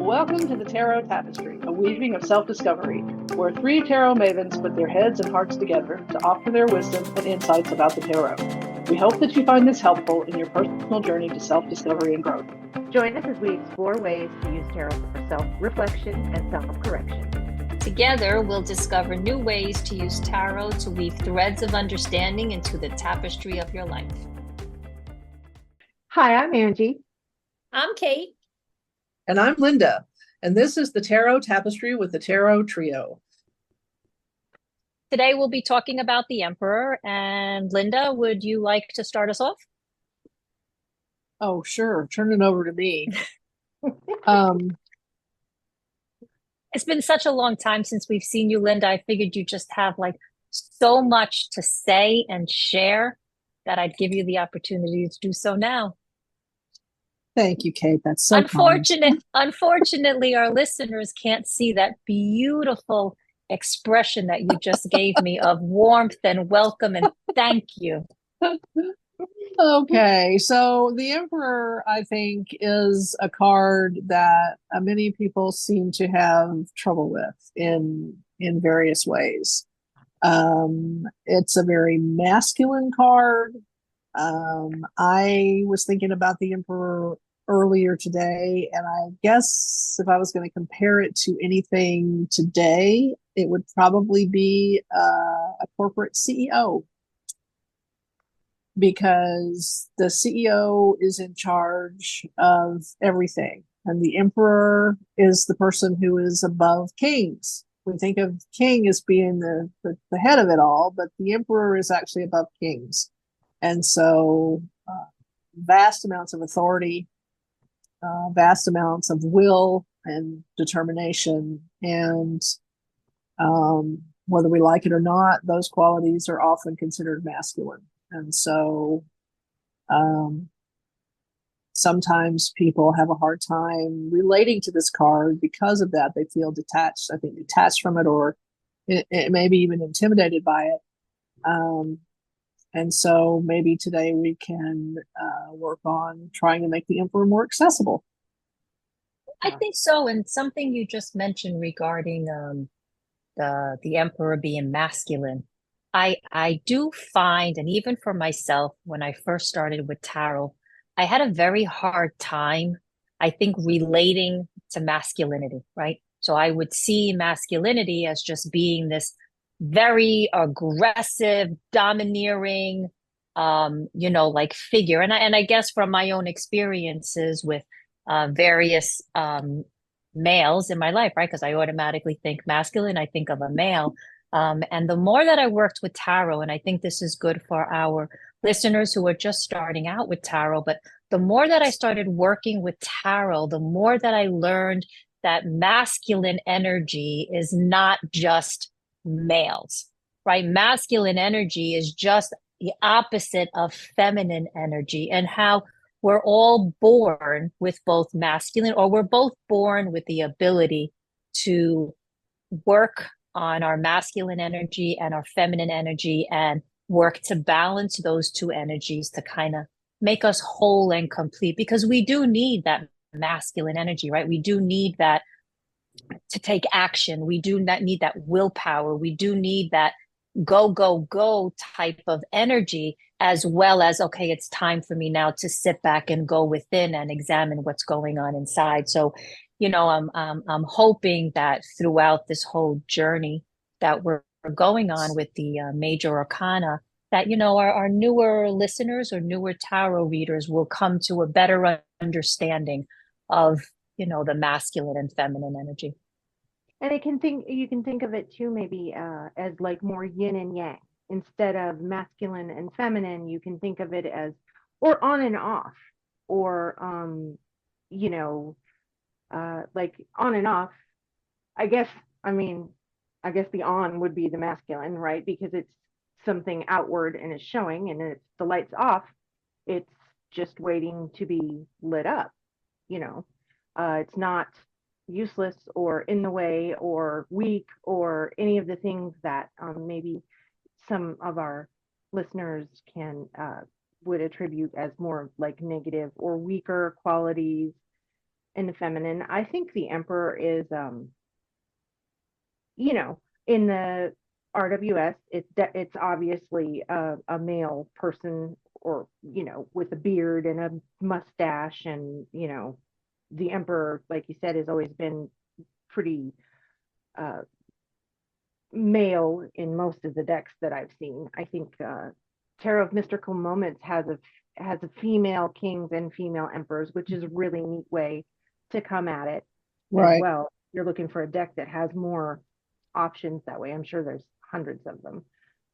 Welcome to the Tarot Tapestry, a weaving of self-discovery, where three tarot mavens put their heads and hearts together to offer their wisdom and insights about the tarot. We hope that you find this helpful in your personal journey to self-discovery and growth. Join us as we explore ways to use tarot for self-reflection and self-correction. Together, we'll discover new ways to use tarot to weave threads of understanding into the tapestry of your life. Hi, I'm Angie. I'm Kate. And I'm Linda, and this is the Tarot Tapestry with the Tarot Trio. Today we'll be talking about the Emperor, and Linda, would you like to start us off? Oh, sure. Turn it over to me. It's been such a long time since we've seen you, Linda. I figured you just have so much to say and share that I'd give you the opportunity to do so now. Thank you, Kate. That's so kind. Unfortunately, our listeners can't see that beautiful expression that you just gave me of warmth and welcome and thank you. Okay, so the Emperor, I think, is a card that many people seem to have trouble with in various ways. It's a very masculine card. I was thinking about the Emperor earlier today, and I guess if I was going to compare it to anything today, it would probably be a corporate CEO, because the CEO is in charge of everything, and the Emperor is the person who is above kings. We think of king as being the head of it all, but the Emperor is actually above kings. And so vast amounts of authority, vast amounts of will and determination. And whether we like it or not, those qualities are often considered masculine. And so sometimes people have a hard time relating to this card because of that. They feel detached, I think, detached from it, or it may be even intimidated by it. And so maybe today we can work on trying to make the Emperor more accessible. I think so. And something you just mentioned regarding the Emperor being masculine, I do find, and even for myself, when I first started with tarot, I had a very hard time, I think, relating to masculinity, right? So I would see masculinity as just being this very aggressive, domineering, figure. And I guess from my own experiences with various males in my life, right? Because I automatically think masculine, I think of a male. And the more that I worked with tarot, and I think this is good for our listeners who are just starting out with tarot, but the more that I started working with tarot, the more that I learned that masculine energy is not just males, right? Masculine energy is just the opposite of feminine energy, and how we're all born with both masculine, or we're both born with the ability to work on our masculine energy and our feminine energy and work to balance those two energies to kind of make us whole and complete, because we do need that masculine energy, right? We do need that to take action. We do not need that willpower. We do need that go, go, go type of energy, as well as, okay, it's time for me now to sit back and go within and examine what's going on inside. So, I'm hoping that throughout this whole journey that we're going on with the major arcana, that, our newer listeners or newer tarot readers will come to a better understanding of, the masculine and feminine energy. And you can think of it too, maybe as like more yin and yang. Instead of masculine and feminine, you can think of it as, or on and off, or like on and off. I guess the on would be the masculine, right? Because it's something outward and is showing, and if the light's off, it's just waiting to be lit up. It's not useless or in the way or weak or any of the things that maybe some of our listeners would attribute as more like negative or weaker qualities. in the feminine. I think the emperor is, you know, in the RWS, it's obviously a male person, or you know, with a beard and a mustache, and you know, the emperor, like you said, has always been pretty uh, male in most of the decks that I've seen. I think Tarot of Mystical Moments has a female kings and female emperors, which is a really neat way to come at it as Right. well. You're looking for a deck that has more options that way. I'm sure there's hundreds of them.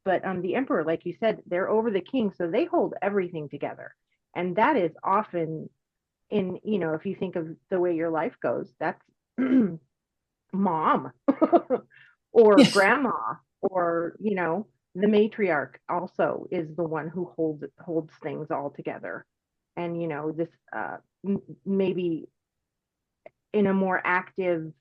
But the emperor, like you said, they're over the king, so they hold everything together. And that is often in, you know, if you think of the way your life goes, that's mom or Yeah. grandma, or you know, the matriarch also is the one who holds things all together. And you know, this maybe in a more active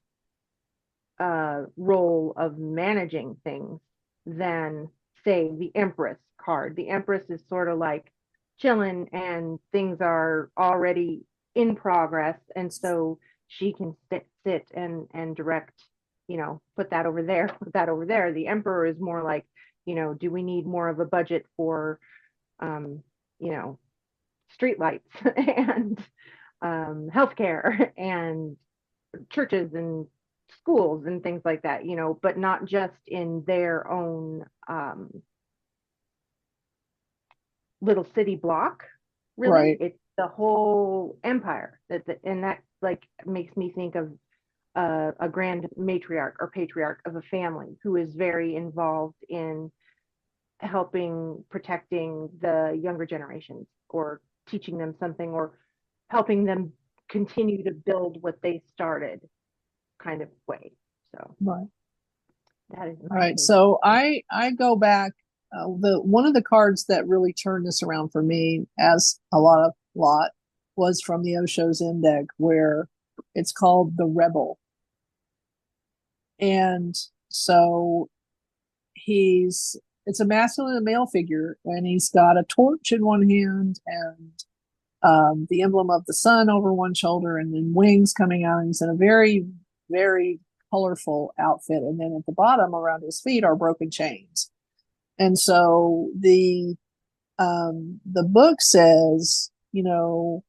role of managing things than, say, the Empress card. The Empress is sort of like chilling and things are already in progress. And so she can sit and direct, you know, put that over there, put that over there. The Emperor is more like, you know, do we need more of a budget for, you know, streetlights and healthcare and churches and schools and things like that, you know, but not just in their own little city block, really. Right. It's the whole empire and that like makes me think of a grand matriarch or patriarch of a family who is very involved in helping protecting the younger generations, or teaching them something, or helping them continue to build what they started, kind of way. So Right. that is All my right. take. So I go back. The one of the cards that really turned this around for me, as a lot, was from the Osho Zen deck, where it's called the Rebel. And so it's a masculine and male figure, and he's got a torch in one hand and the emblem of the sun over one shoulder, and then wings coming out. And he's in a very, very colorful outfit. And then at the bottom around his feet are broken chains. And so the book says, you know,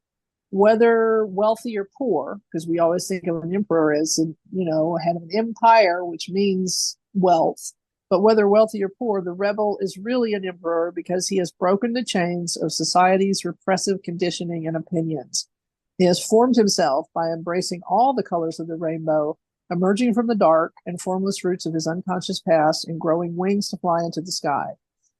whether wealthy or poor, because we always think of an emperor as, you know, head of an empire, which means wealth. But whether wealthy or poor, the rebel is really an emperor because he has broken the chains of society's repressive conditioning and opinions. He has formed himself by embracing all the colors of the rainbow, emerging from the dark and formless roots of his unconscious past and growing wings to fly into the sky.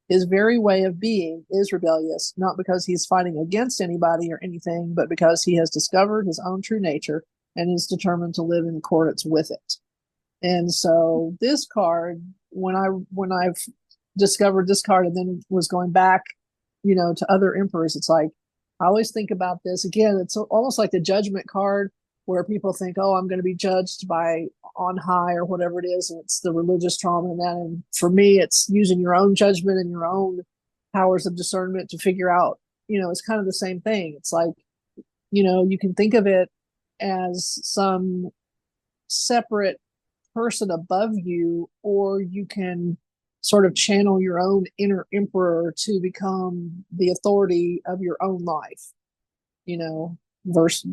His very way of being is rebellious, not because he's fighting against anybody or anything, but because he has discovered his own true nature and is determined to live in accordance with it. And so this card, when I've discovered this card and then was going back, you know, to other emperors, it's like I always think about this again. It's almost like the judgment card, where people think, oh, I'm going to be judged by on high or whatever it is, and it's the religious trauma and that. And for me, it's using your own judgment and your own powers of discernment to figure out, you know, it's kind of the same thing. It's like, you know, you can think of it as some separate person above you, or you can sort of channel your own inner emperor to become the authority of your own life, you know,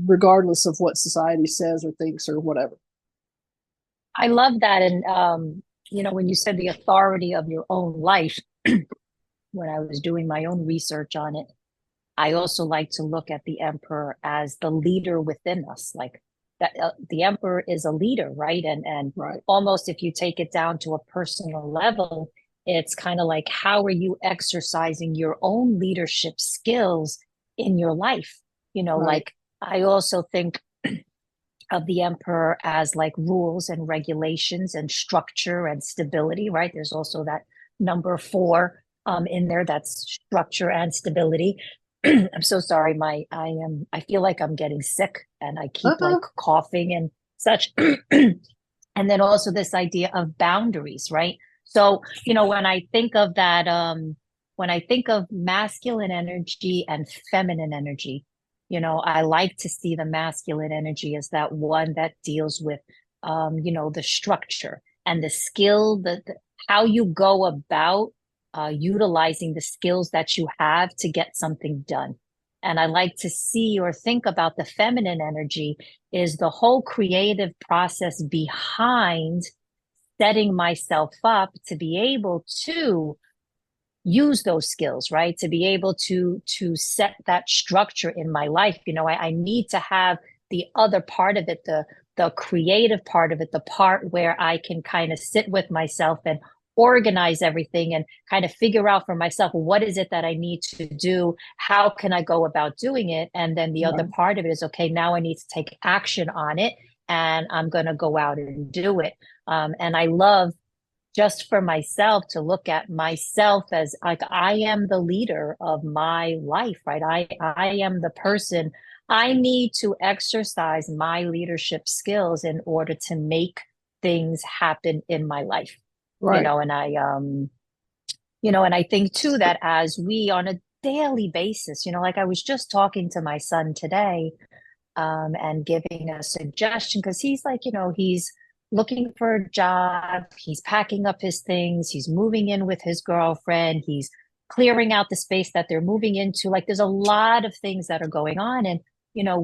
regardless of what society says or thinks or whatever. I love that. And, you know, when you said the authority of your own life, when I was doing my own research on it, I also like to look at the emperor as the leader within us. Like that, the emperor is a leader, right? And Right. almost if you take it down to a personal level, it's kind of like, how are you exercising your own leadership skills in your life? You know, Right. like I also think of the emperor as like rules and regulations and structure and stability, right? There's also that number 4 in there, that's structure and stability. I'm so sorry. I feel like I'm getting sick and I keep like coughing and such. And then also this idea of boundaries, right? So, you know, when I think of that, when I think of masculine energy and feminine energy, I like to see the masculine energy as that one that deals with, the structure and the skill, how you go about utilizing the skills that you have to get something done. And I like to see or think about the feminine energy is the whole creative process behind setting myself up to be able to use those skills, right? To be able to set that structure in my life. I need to have the other part of it, the creative part of it, the part where I can kind of sit with myself and organize everything and kind of figure out for myself, what is it that I need to do? How can I go about doing it? And then the other part of it is, okay, now I need to take action on it and I'm going to go out and do it. And I love just for myself to look at myself as like I am the leader of my life, right? I am the person. I need to exercise my leadership skills in order to make things happen in my life. Right. And I think too that as we on a daily basis, like I was just talking to my son today, and giving a suggestion because he's like, he's looking for a job, he's packing up his things, he's moving in with his girlfriend, he's clearing out the space that they're moving into. Like there's a lot of things that are going on, and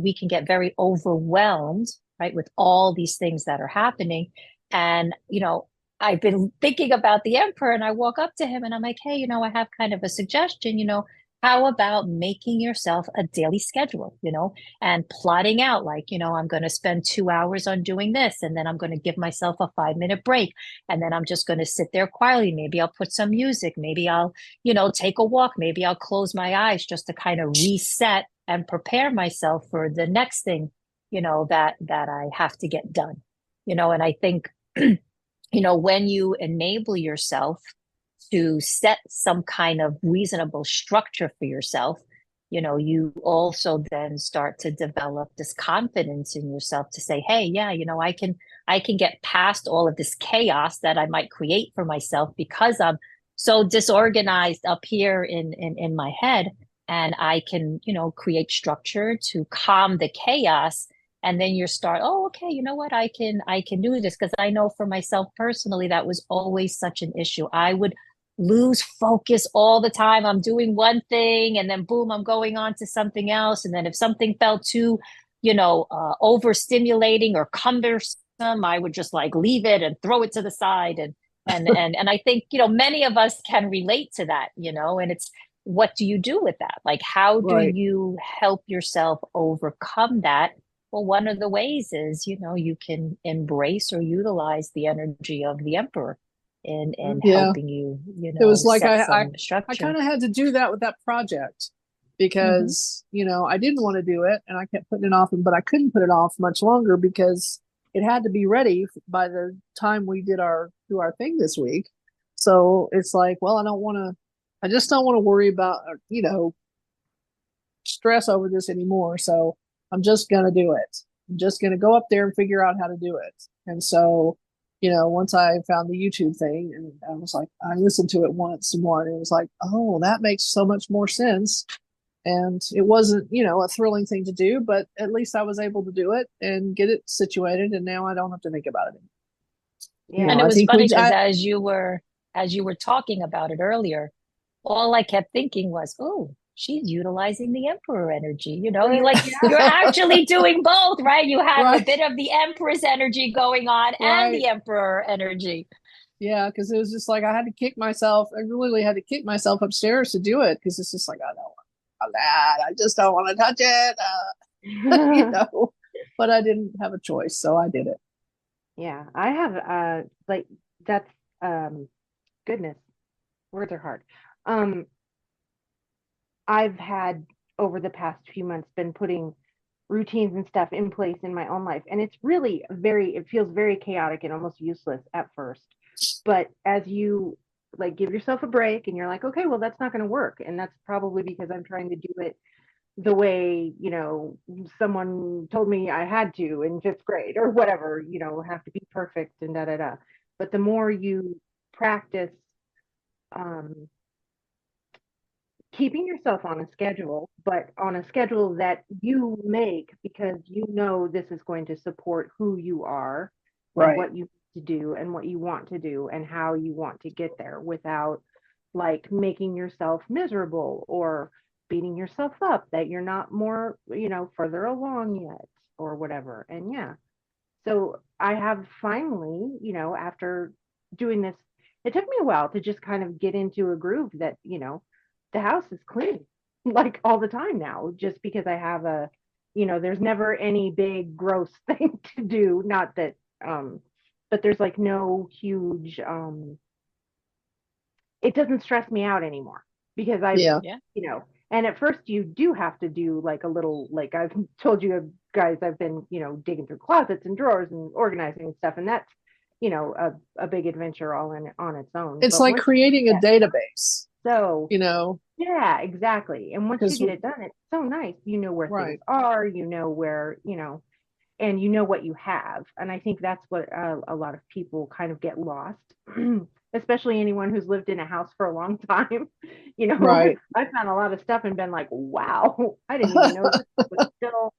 we can get very overwhelmed, right, with all these things that are happening. And I've been thinking about the emperor, and I walk up to him and I'm like, hey, I have kind of a suggestion. How about making yourself a daily schedule, and plotting out like, I'm going to spend 2 hours on doing this, and then I'm going to give myself a 5-minute break. And then I'm just going to sit there quietly. Maybe I'll put some music. Maybe I'll, take a walk. Maybe I'll close my eyes just to kind of reset and prepare myself for the next thing, that I have to get done, and I think, when you enable yourself to set some kind of reasonable structure for yourself, you also then start to develop this confidence in yourself to say, hey, yeah, I can get past all of this chaos that I might create for myself because I'm so disorganized up here in my head. And I can, create structure to calm the chaos. And then you start, oh, okay, you know what? I can do this because I know for myself personally, that was always such an issue. I would lose focus all the time. I'm doing one thing and then boom, I'm going on to something else. And then if something felt too, overstimulating or cumbersome, I would just like leave it and throw it to the side. And I think, many of us can relate to that, and it's, what do you do with that? Like, how do you help yourself overcome that? Well, one of the ways is, you can embrace or utilize the energy of the emperor in helping you, it was like set I some structure. I kind of had to do that with that project because I didn't want to do it and I kept putting it off, but I couldn't put it off much longer because it had to be ready by the time we do our thing this week. So it's like, well, I just don't want to worry about stress over this anymore. So I'm just gonna do it. I'm just gonna go up there and figure out how to do it. And so, once I found the YouTube thing, and I was like, I listened to it once more, and it was like, oh, that makes so much more sense. And it wasn't, a thrilling thing to do, but at least I was able to do it and get it situated, and now I don't have to think about it anymore. Yeah, and it was funny because as you were talking about it earlier, all I kept thinking was, oh, she's utilizing the emperor energy. You're actually doing both, right? You have a bit of the empress energy going on and the emperor energy. Yeah, because it was just like I really had to kick myself upstairs to do it because it's just like, I don't want that. I just don't want to touch it. But I didn't have a choice, so I did it. Yeah, I have that's goodness, words are hard. I've had over the past few months been putting routines and stuff in place in my own life. And it's really it feels very chaotic and almost useless at first. But as you give yourself a break and you're like, okay, well, that's not going to work. And that's probably because I'm trying to do it the way, someone told me I had to in 5th grade or whatever, have to be perfect and da, da, da. But the more you practice, keeping yourself on a schedule, but on a schedule that you make because you know this is going to support who you are and Right. what you need to do and what you want to do and how you want to get there without like making yourself miserable or beating yourself up that you're not more, further along yet or whatever. And yeah, so I have finally, after doing this, it took me a while to just kind of get into a groove that, the house is clean like all the time now, just because I have there's never any big gross thing to do. Not that, but there's like no huge, it doesn't stress me out anymore because I've, Yeah. Yeah. And at first you do have to do like a little, like I've told you guys, I've been, digging through closets and drawers and organizing stuff. And that's, a big adventure all on its own. It's But like once creating a yeah, database, so you know, yeah, exactly. And once you because get it done, it's so nice. You know where things right. are, where, and you know what you have. And I think that's what a lot of people kind of get lost, especially anyone who's lived in a house for a long time. Right. I found a lot of stuff and been like, wow, I didn't even know this was still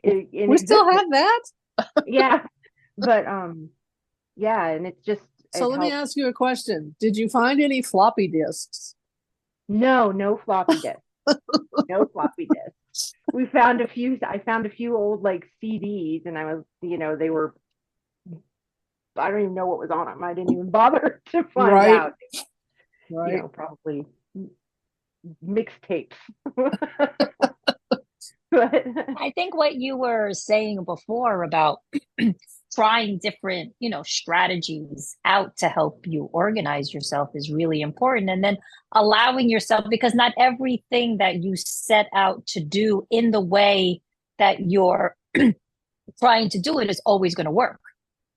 in We still existence. have that. Yeah. But yeah, and it's just, So it let me helps. ask you a question. Did you find any floppy disks? No floppy disk. No floppy disk. I found a few old like CDs, and I was, they were, I don't even know what was on them. I didn't even bother to find Right. out. Right. Probably mixtapes. But I think what you were saying before about trying different, strategies out to help you organize yourself is really important. And then allowing yourself, because not everything that you set out to do in the way that you're trying to do it is always going to work.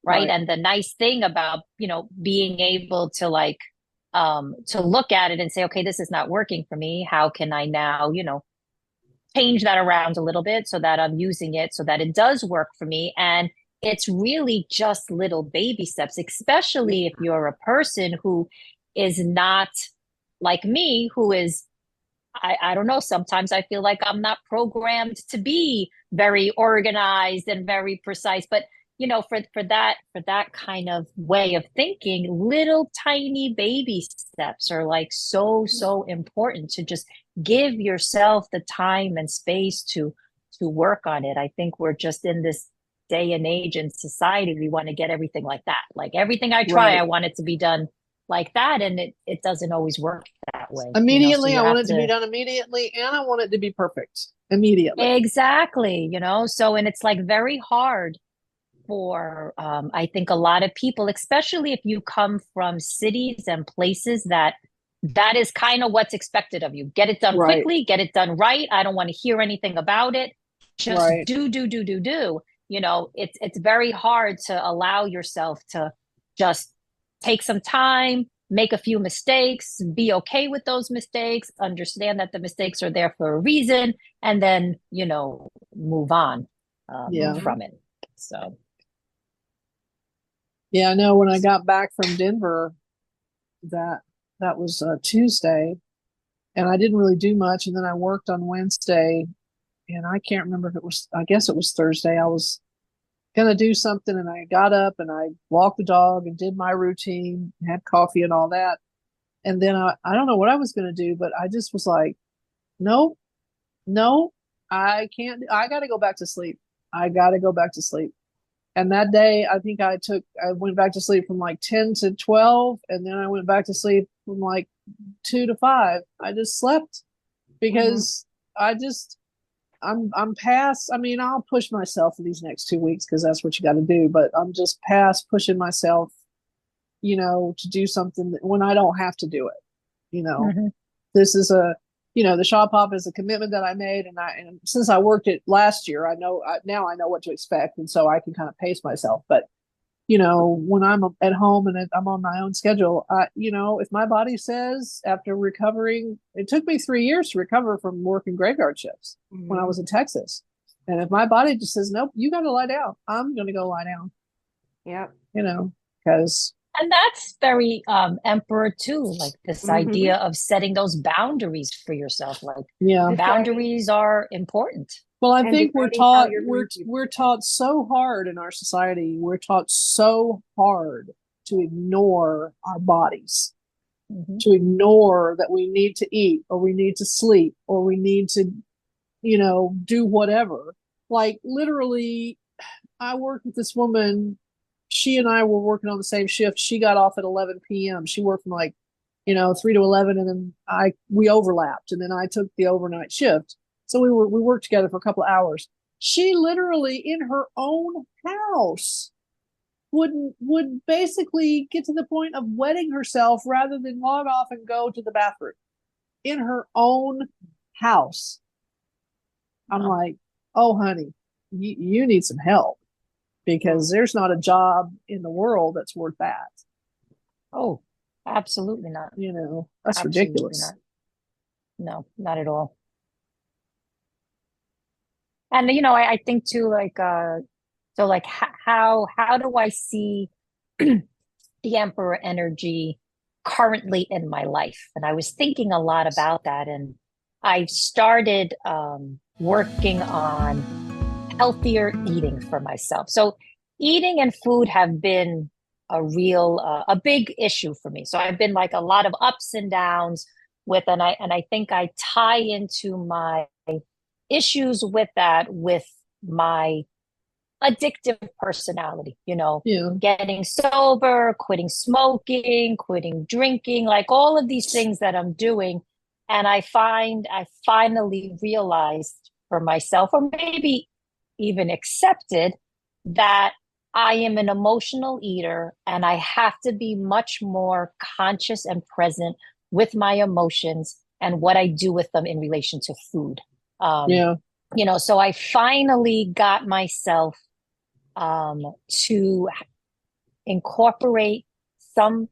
Right. Right. And the nice thing about, being able to to look at it and say, okay, this is not working for me. How can I now, change that around a little bit so that I'm using it so that it does work for me. And it's really just little baby steps, especially if you're a person who is not like me, who is, I don't know, sometimes I feel like I'm not programmed to be very organized and very precise. But for that kind of way of thinking, little tiny baby steps are like so important to just give yourself the time and space to work on it. I think we're just in this day and age in society, we want to get everything like that. Like everything I try, I Right. want it to be done like that, and it doesn't always work that way. So Immediately. you I want have it to be to. done immediately, and I want it to be perfect immediately. Exactly, so, and it's like very hard for I think a lot of people, especially if you come from cities and places that is kind of what's expected of you. Get it done Right. quickly, get it done right. I don't want to hear anything about it. Just Right. do. It's very hard to allow yourself to just take some time, make a few mistakes, be okay with those mistakes, understand that the mistakes are there for a reason, and then, move on Yeah. from it. So. Yeah. I know when I got back from Denver, that was Tuesday, and I didn't really do much. And then I worked on Wednesday, and I can't remember if it was, I guess it was Thursday. I was going to do something, and I got up and I walked the dog and did my routine, had coffee and all that. And then I don't know what I was going to do, but I just was like, nope, no, I can't. I got to go back to sleep. I got to go back to sleep. And that day, I think I went back to sleep from like 10 to 12. And then I went back to sleep from like 2 to 5. I just slept because I just, I'm past. I mean, I'll push myself for these next 2 weeks because that's what you got to do. But I'm just past pushing myself, to do something when I don't have to do it. Mm-hmm. This is the shop hop is a commitment that I made, and since I worked it last year, now I know what to expect, and so I can kind of pace myself. But when I'm at home and I'm on my own schedule, if my body says after recovering, it took me 3 years to recover from working graveyard shifts when I was in Texas. And if my body just says, nope, you got to lie down, I'm going to go lie down. Yep. Because And that's very emperor too, like this idea of setting those boundaries for yourself. Like Yeah. boundaries are important. Well, I And think deciding how you're going to we're taught so hard in our society. We're taught so hard to ignore our bodies, Hmm. to ignore that we need to eat or we need to sleep or we need to, do whatever. Like literally, I worked with this woman. She and I were working on the same shift. She got off at 11 p.m. She worked from like, 3 to 11, and then we overlapped, and then I took the overnight shift. So we worked together for a couple of hours. She literally in her own house would basically get to the point of wetting herself rather than log off and go to the bathroom in her own house. I'm like, oh, honey, you need some help because there's not a job in the world that's worth that. Oh, absolutely not. That's Absolutely ridiculous. not. No, not at all. And I think too, like so like how do I see the emperor energy currently in my life? And I was thinking a lot about that, and I started working on healthier eating for myself. So eating and food have been a big issue for me. So I've been like a lot of ups and downs with, and I think I tie into my issues with that with my addictive personality, Yeah. getting sober, quitting smoking, quitting drinking, like all of these things that I'm doing. And I finally realized for myself, or maybe even accepted, that I am an emotional eater and I have to be much more conscious and present with my emotions and what I do with them in relation to food. Um, Yeah. so I finally got myself to incorporate some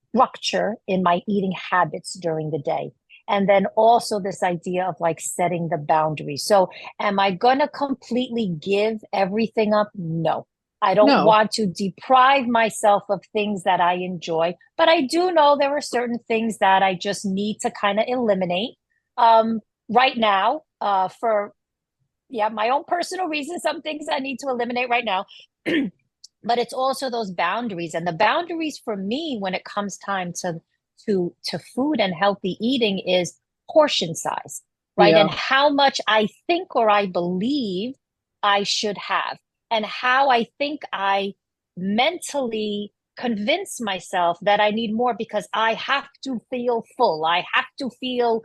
structure in my eating habits during the day. And then also this idea of like setting the boundaries. So, am I going to completely give everything up? No. I don't No. want to deprive myself of things that I enjoy, but I do know there are certain things that I just need to kind of eliminate right now for my own personal reasons. Some things I need to eliminate right now. But it's also those boundaries, and the boundaries for me when it comes time to food and healthy eating is portion size, right? Yeah. And how much I think or I believe I should have, and how I think I mentally convince myself that I need more because I have to feel full. I have to feel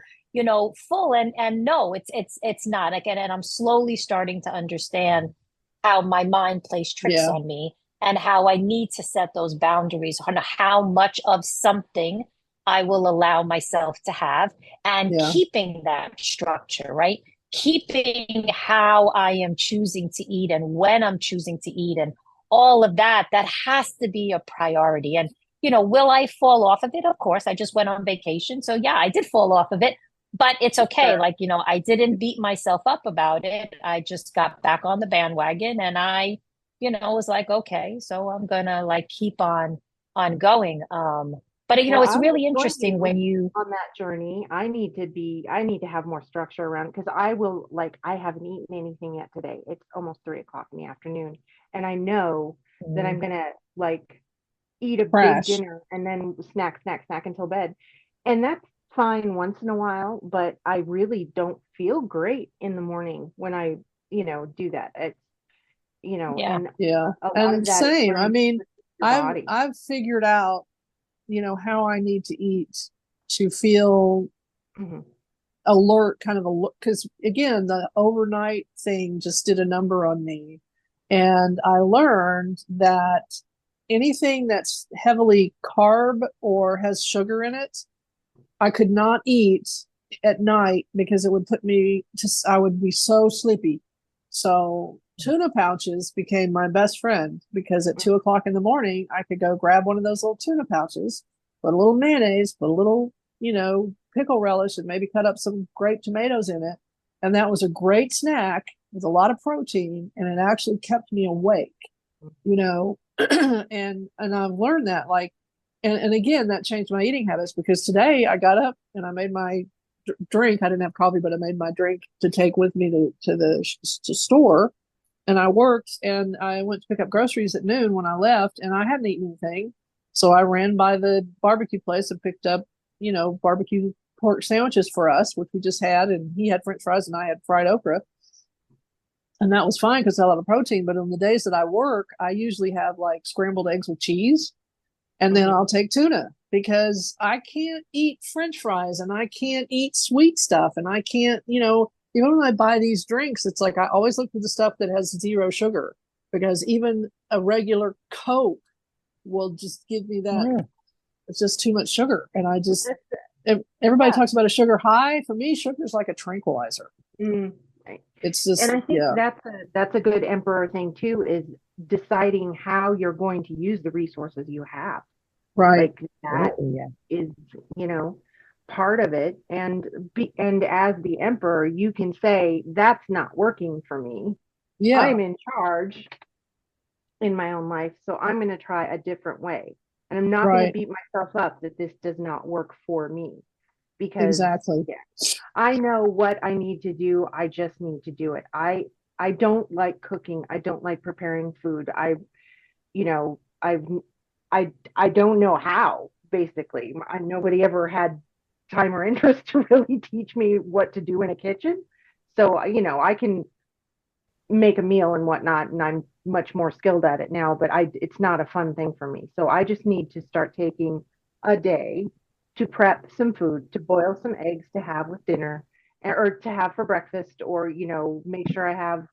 full, and no, it's not. Again, and I'm slowly starting to understand how my mind plays tricks Yeah. on me, and how I need to set those boundaries on how much of something I will allow myself to have, and Yeah. keeping that structure, right? Keeping how I am choosing to eat and when I'm choosing to eat, and all of that has to be a priority. And will I fall off of it? Of course, I just went on vacation. So yeah, I did fall off of it, but it's okay. Sure. Like, I didn't beat myself up about it. I just got back on the bandwagon, and I was like, okay, so I'm gonna like keep on going. But Well, it's I will really join interesting you when you on that journey. I need to have more structure around it because I haven't eaten anything yet today. It's almost 3 o'clock in the afternoon. And I know that I'm gonna like eat a big Crash. dinner and then snack until bed. And that's fine once in a while, but I really don't feel great in the morning when I, do that. It's, yeah. and Yeah. a lot And of that is same. I learning mean, your body. I've figured out, how I need to eat to feel Mhm. alert, kind of alert, because again, the overnight thing just did a number on me. And I learned that anything that's heavily carb or has sugar in it, I could not eat at night because it would put me just, I would be so sleepy. So tuna pouches became my best friend because at 2 o'clock in the morning, I could go grab one of those little tuna pouches, put a little mayonnaise, put a little, pickle relish, and maybe cut up some grape tomatoes in it. And that was a great snack with a lot of protein, and it actually kept me awake, you know. And I've learned that, like, and again, that changed my eating habits, because today I got up and I made my drink. I didn't have coffee, but I made my drink to take with me to the store. And I worked, and I went to pick up groceries at noon when I left, and I hadn't eaten anything. So I ran by the barbecue place and picked up, barbecue pork sandwiches for us, which we just had. And he had French fries and I had fried okra. And that was fine because I had a lot of protein. But on the days that I work, I usually have like scrambled eggs with cheese. And then I'll take tuna, because I can't eat French fries and I can't eat sweet stuff. And I can't, even when I buy these drinks, it's like I always look for the stuff that has 0 sugar, because even a regular Coke will just give me that. It's just too much sugar. And everybody talks about a sugar high. For me, sugar is like a tranquilizer. It's just, and I think that's a good emperor thing too, is deciding how you're going to use the resources you have. Right. Like that is, part of it. And as the emperor, you can say, that's not working for me. Yeah. I'm in charge in my own life, so I'm going to try a different way. And I'm not going to beat myself up that this does not work for me. Because I know what I need to do. I just need to do it. I don't like cooking. I don't like preparing food. I don't know how, basically. Nobody ever had time or interest to really teach me what to do in a kitchen. So, I can make a meal and whatnot, and I'm much more skilled at it now, but it's not a fun thing for me. So I just need to start taking a day to prep some food, to boil some eggs to have with dinner, or to have for breakfast, or, make sure I have,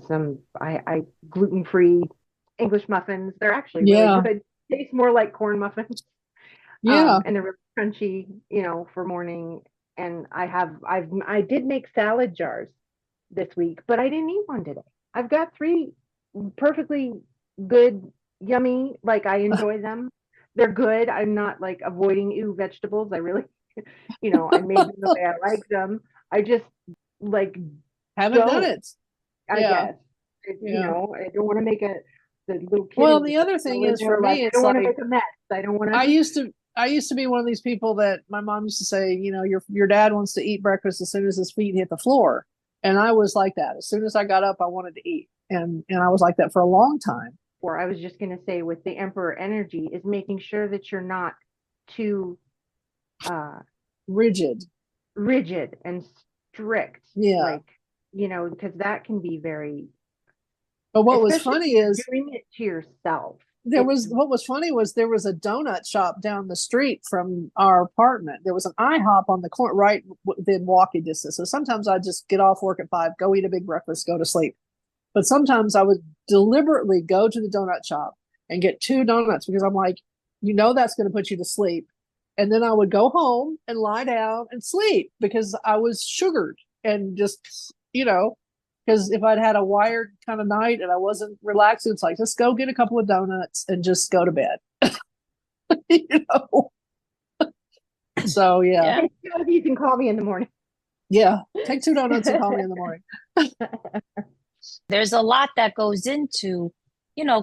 some I gluten-free English muffins. They're actually really good. Taste more like corn muffins. And they're really crunchy, for morning. And I did make salad jars this week, but I didn't eat one today. I've got 3 perfectly good, yummy, like I enjoy them. They're good. I'm not like avoiding vegetables. I really, I made them the way I like them. I just like haven't done it. I guess. I don't want to make the little kid. Well, the other thing is, for me, it's I don't want to make a mess. I don't want to. I used to be one of these people that my mom used to say, your dad wants to eat breakfast as soon as his feet hit the floor. And I was like that. As soon as I got up, I wanted to eat. And I was like that for a long time. Or I was just going to say, with the emperor energy, is making sure that you're not too rigid and strict. Because that can be very. But what was funny is doing it to yourself. What was funny was there was a donut shop down the street from our apartment. There was an IHOP on the corner, right within walking distance. So sometimes I'd just get off work at 5, go eat a big breakfast, go to sleep. But sometimes I would deliberately go to the donut shop and get 2 donuts, because I'm like, that's going to put you to sleep. And then I would go home and lie down and sleep, because I was sugared and just, because if I'd had a wired kind of night and I wasn't relaxing, it's like, just go get a couple of donuts and just go to bed. So, yeah. You can call me in the morning. Yeah. Take 2 donuts and call me in the morning. There's a lot that goes into,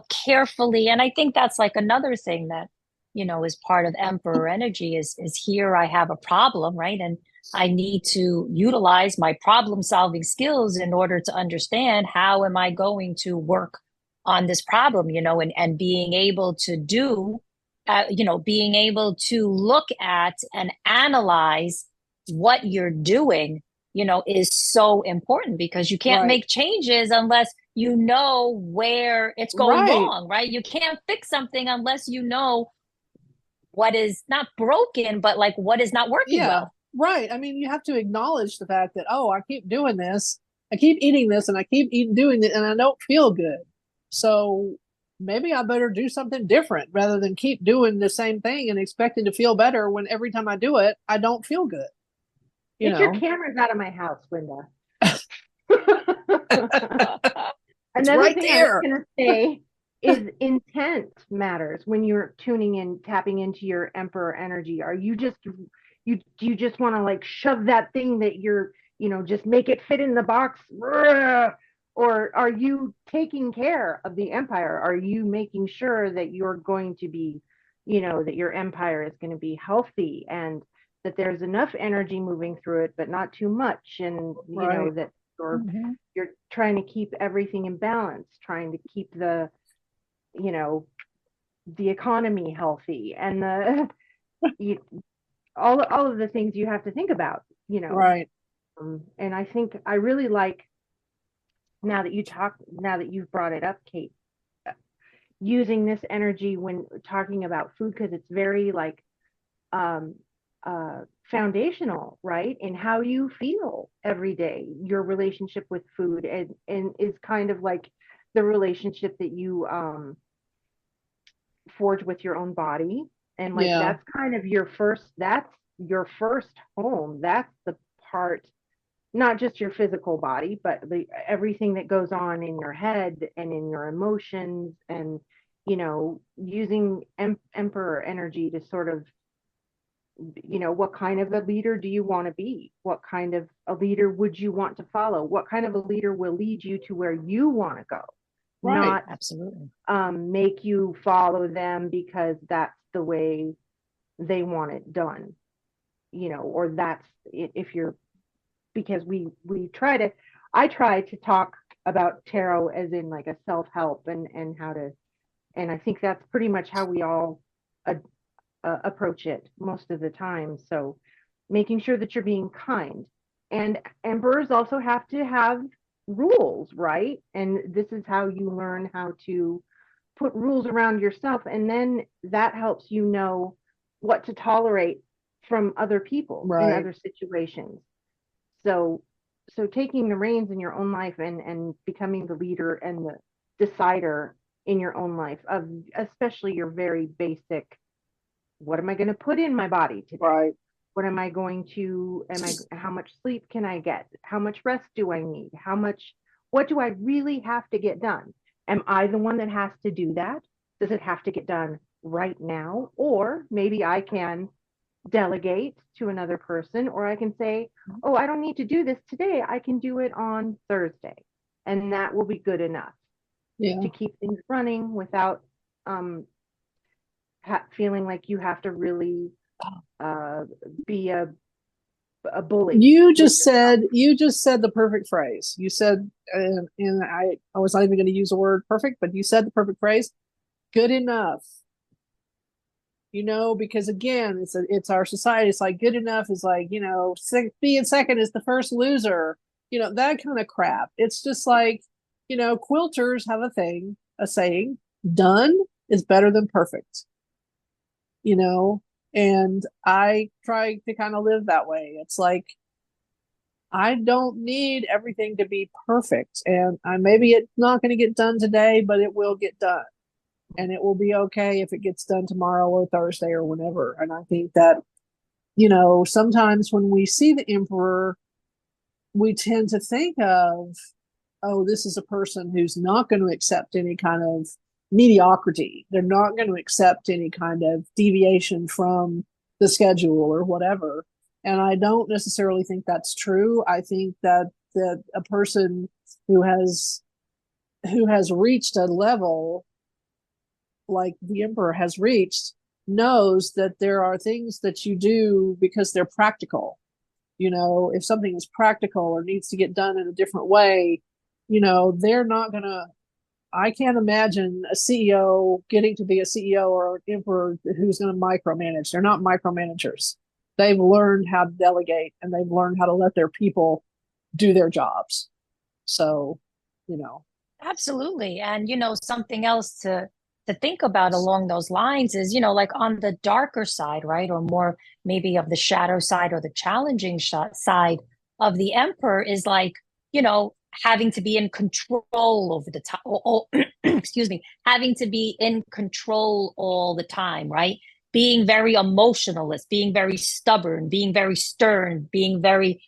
carefully. And I think that's like another thing that, is part of emperor energy is here I have a problem, right? And I need to utilize my problem solving skills in order to understand how am I going to work on this problem, and being able to do, being able to look at and analyze what you're doing, is so important, because you can't make changes unless you know where it's going wrong, right? You can't fix something unless you know what is not broken, but like what is not working well. Right. I mean, you have to acknowledge the fact that, I keep doing this, I keep eating this, and I keep doing it, and I don't feel good. So maybe I better do something different rather than keep doing the same thing and expecting to feel better when every time I do it, I don't feel good. Get your cameras out of my house, Linda. Another thing I was going to say is intent matters when you're tuning in, tapping into your emperor energy. Are you just do you just want to like shove that thing that you're, just make it fit in the box, or are you taking care of the empire? Are you making sure that you're going to be, that your empire is going to be healthy, and that there's enough energy moving through it, but not too much, and Right. that Mm-hmm. you're trying to keep everything in balance, trying to keep you know, the economy healthy, and you, all of the things you have to think about, Right. and I think I really like, now that you've brought it up, Kate, using this energy when talking about food, because it's very like um foundational, right, in how you feel every day. Your relationship with food, and is kind of like the relationship that you forge with your own body, and like Yeah. that's kind of that's your first home. That's the part, not just your physical body, but everything that goes on in your head and in your emotions, and using emperor energy to sort of, what kind of a leader do you want to be? What kind of a leader would you want to follow? What kind of a leader will lead you to where you want to go? Right. Not Absolutely. make you follow them because that's the way they want it done, or that's if you're, because we try to, I try to talk about tarot as in like a self-help, and how to, and I think that's pretty much how we all uh, approach it most of the time. So making sure that you're being kind, and emperors also have to have rules, right? And this is how you learn how to put rules around yourself, and then that helps you know what to tolerate from other people in Right. other situations. So taking the reins in your own life, and becoming the leader and the decider in your own life, of especially your very basic, what am I going to put in my body today? Right. What am I going to, how much sleep can I get? How much rest do I need? What do I really have to get done? Am I the one that has to do that? Does it have to get done right now? Or maybe I can delegate to another person, or I can say, oh, I don't need to do this today. I can do it on Thursday. And that will be good enough Yeah. to keep things running without um, feeling like you have to really uh, be a bully You with just yourself. said the perfect phrase. You said, and I was not even going to use the word perfect, but you said the perfect phrase. Good enough. Because again, it's our society. It's like good enough is like, being second is the first loser. That kind of crap. It's just like, quilters have a saying, done is better than perfect. You know, and I try to kind of live that way. It's like I don't need everything to be perfect, and maybe it's not going to get done today, but it will get done, and it will be okay if it gets done tomorrow or Thursday or whenever. And I think that, sometimes when we see the emperor, we tend to think of, oh, this is a person who's not going to accept any kind of mediocrity. They're not going to accept any kind of deviation from the schedule or whatever. And I don't necessarily think that's true. I think that a person who has reached a level like the emperor has reached knows that there are things that you do because they're practical. If something is practical or needs to get done in a different way, they're not going to. I can't imagine a CEO getting to be a CEO or an emperor who's going to micromanage. They're not micromanagers. They've learned how to delegate, and they've learned how to let their people do their jobs. So, you know, Absolutely. And something else to think about along those lines is, like on the darker side, right? Or more maybe of the shadow side or the challenging side of the emperor is like, having to be in control over the time. Excuse me, having to be in control all the time, right? Being very emotionalist, being very stubborn, being very stern, being very,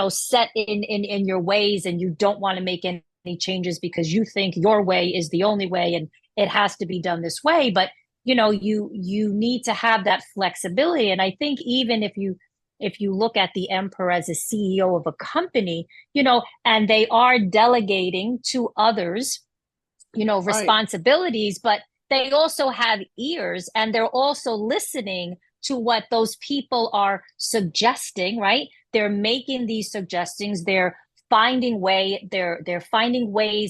set in your ways, and you don't want to make any changes because you think your way is the only way and it has to be done this way. But you need to have that flexibility. And I think even if you if you look at the emperor as a CEO of a company, you know, and they are delegating to others, you know, Right. responsibilities, but they also have ears and they're also listening to what those people are suggesting, right? They're making these suggestions, they're finding ways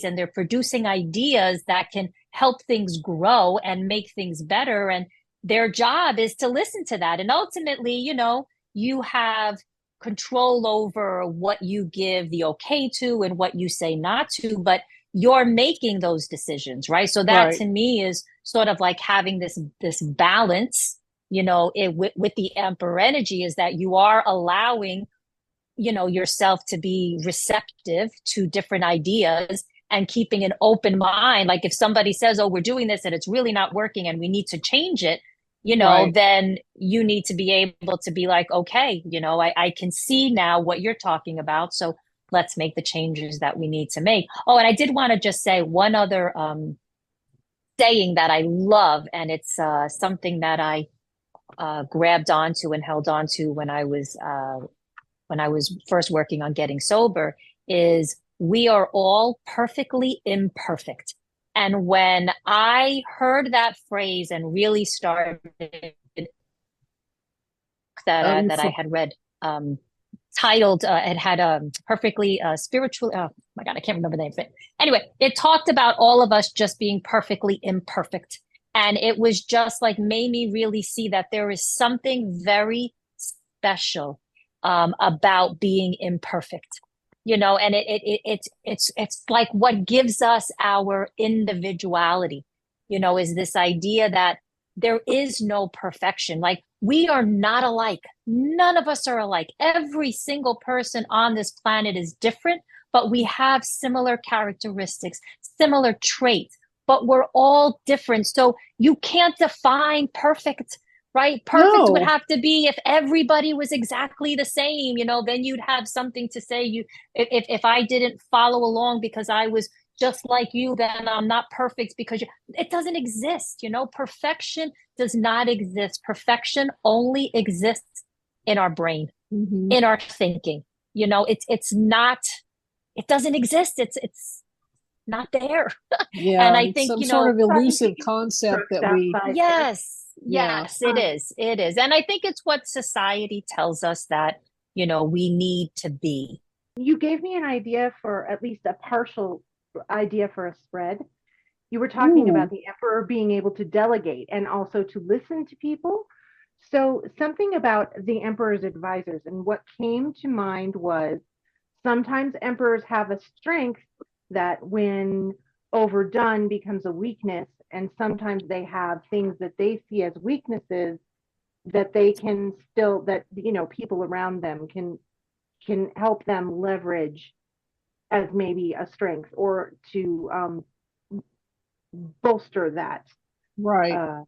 and they're producing ideas that can help things grow and make things better. And their job is to listen to that. And ultimately, you know, you have control over what you give the okay to and what you say not to, but you're making those decisions, right? So that Right. to me is sort of like having this balance, you know, with the emperor energy, is that you are allowing, you know, yourself to be receptive to different ideas and keeping an open mind. Like if somebody says, oh, we're doing this and it's really not working and we need to change it, you know, Right. then you need to be able to be like, okay, you know, I can see now what you're talking about. So let's make the changes that we need to make. Oh, and I did want to just say one other saying that I love, and it's something that I grabbed onto and held onto when I was first working on getting sober, is we are all perfectly imperfect. And when I heard that phrase and really started that I had read, titled, it had a perfectly spiritual, oh my God, I can't remember the name of it. Anyway, it talked about all of us just being perfectly imperfect. And it was just like made me really see that there is something very special about being imperfect, you know, and it's like what gives us our individuality, you know, is this idea that there is no perfection. Like we are not alike. None of us are alike. Every single person on this planet is different, but we have similar characteristics, similar traits, but we're all different. So you can't define perfect, right? Perfect would No. have to be if everybody was exactly the same, you know, then you'd have something to say. If I didn't follow along because I was just like you, then I'm not perfect because it doesn't exist, you know. Perfection does not exist. Perfection only exists in our brain, Mm-hmm. in our thinking. You know, it's not, it doesn't exist. It's not there. And Yeah, I it's think, some you sort know, of elusive concept that we, yes, yeah. yes, it is. It is. And I think it's what society tells us that, you know, we need to be. You gave me an idea for at least a partial idea for a spread. You were talking Ooh, about the emperor being able to delegate and also to listen to people. So, something about the emperor's advisors, and what came to mind was sometimes emperors have a strength that, when overdone, becomes a weakness. And sometimes they have things that they see as weaknesses that they can still, that, you know, people around them can help them leverage as maybe a strength, or to bolster that. right. Uh,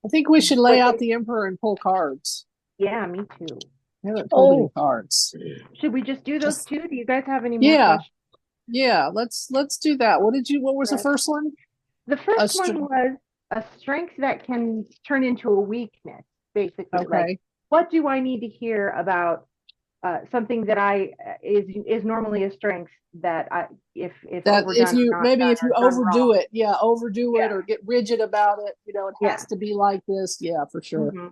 I think we should lay what out they, the emperor and pull cards. yeah, me too. I haven't pulled any Oh, cards. Should we just do those Just two? Do you guys have any more yeah, questions? yeah. Let's do that. What was the Right. first one? The A first str one was a strength that can turn into a weakness, basically. Like, Okay. what do I need to hear about something that I is normally a strength that I, if That if overdone or you not maybe done if you or done overdo wrong? it, yeah, overdo it Yeah, or get rigid about it, you know, it has yeah. to be like this. Yeah, for sure. Hmm.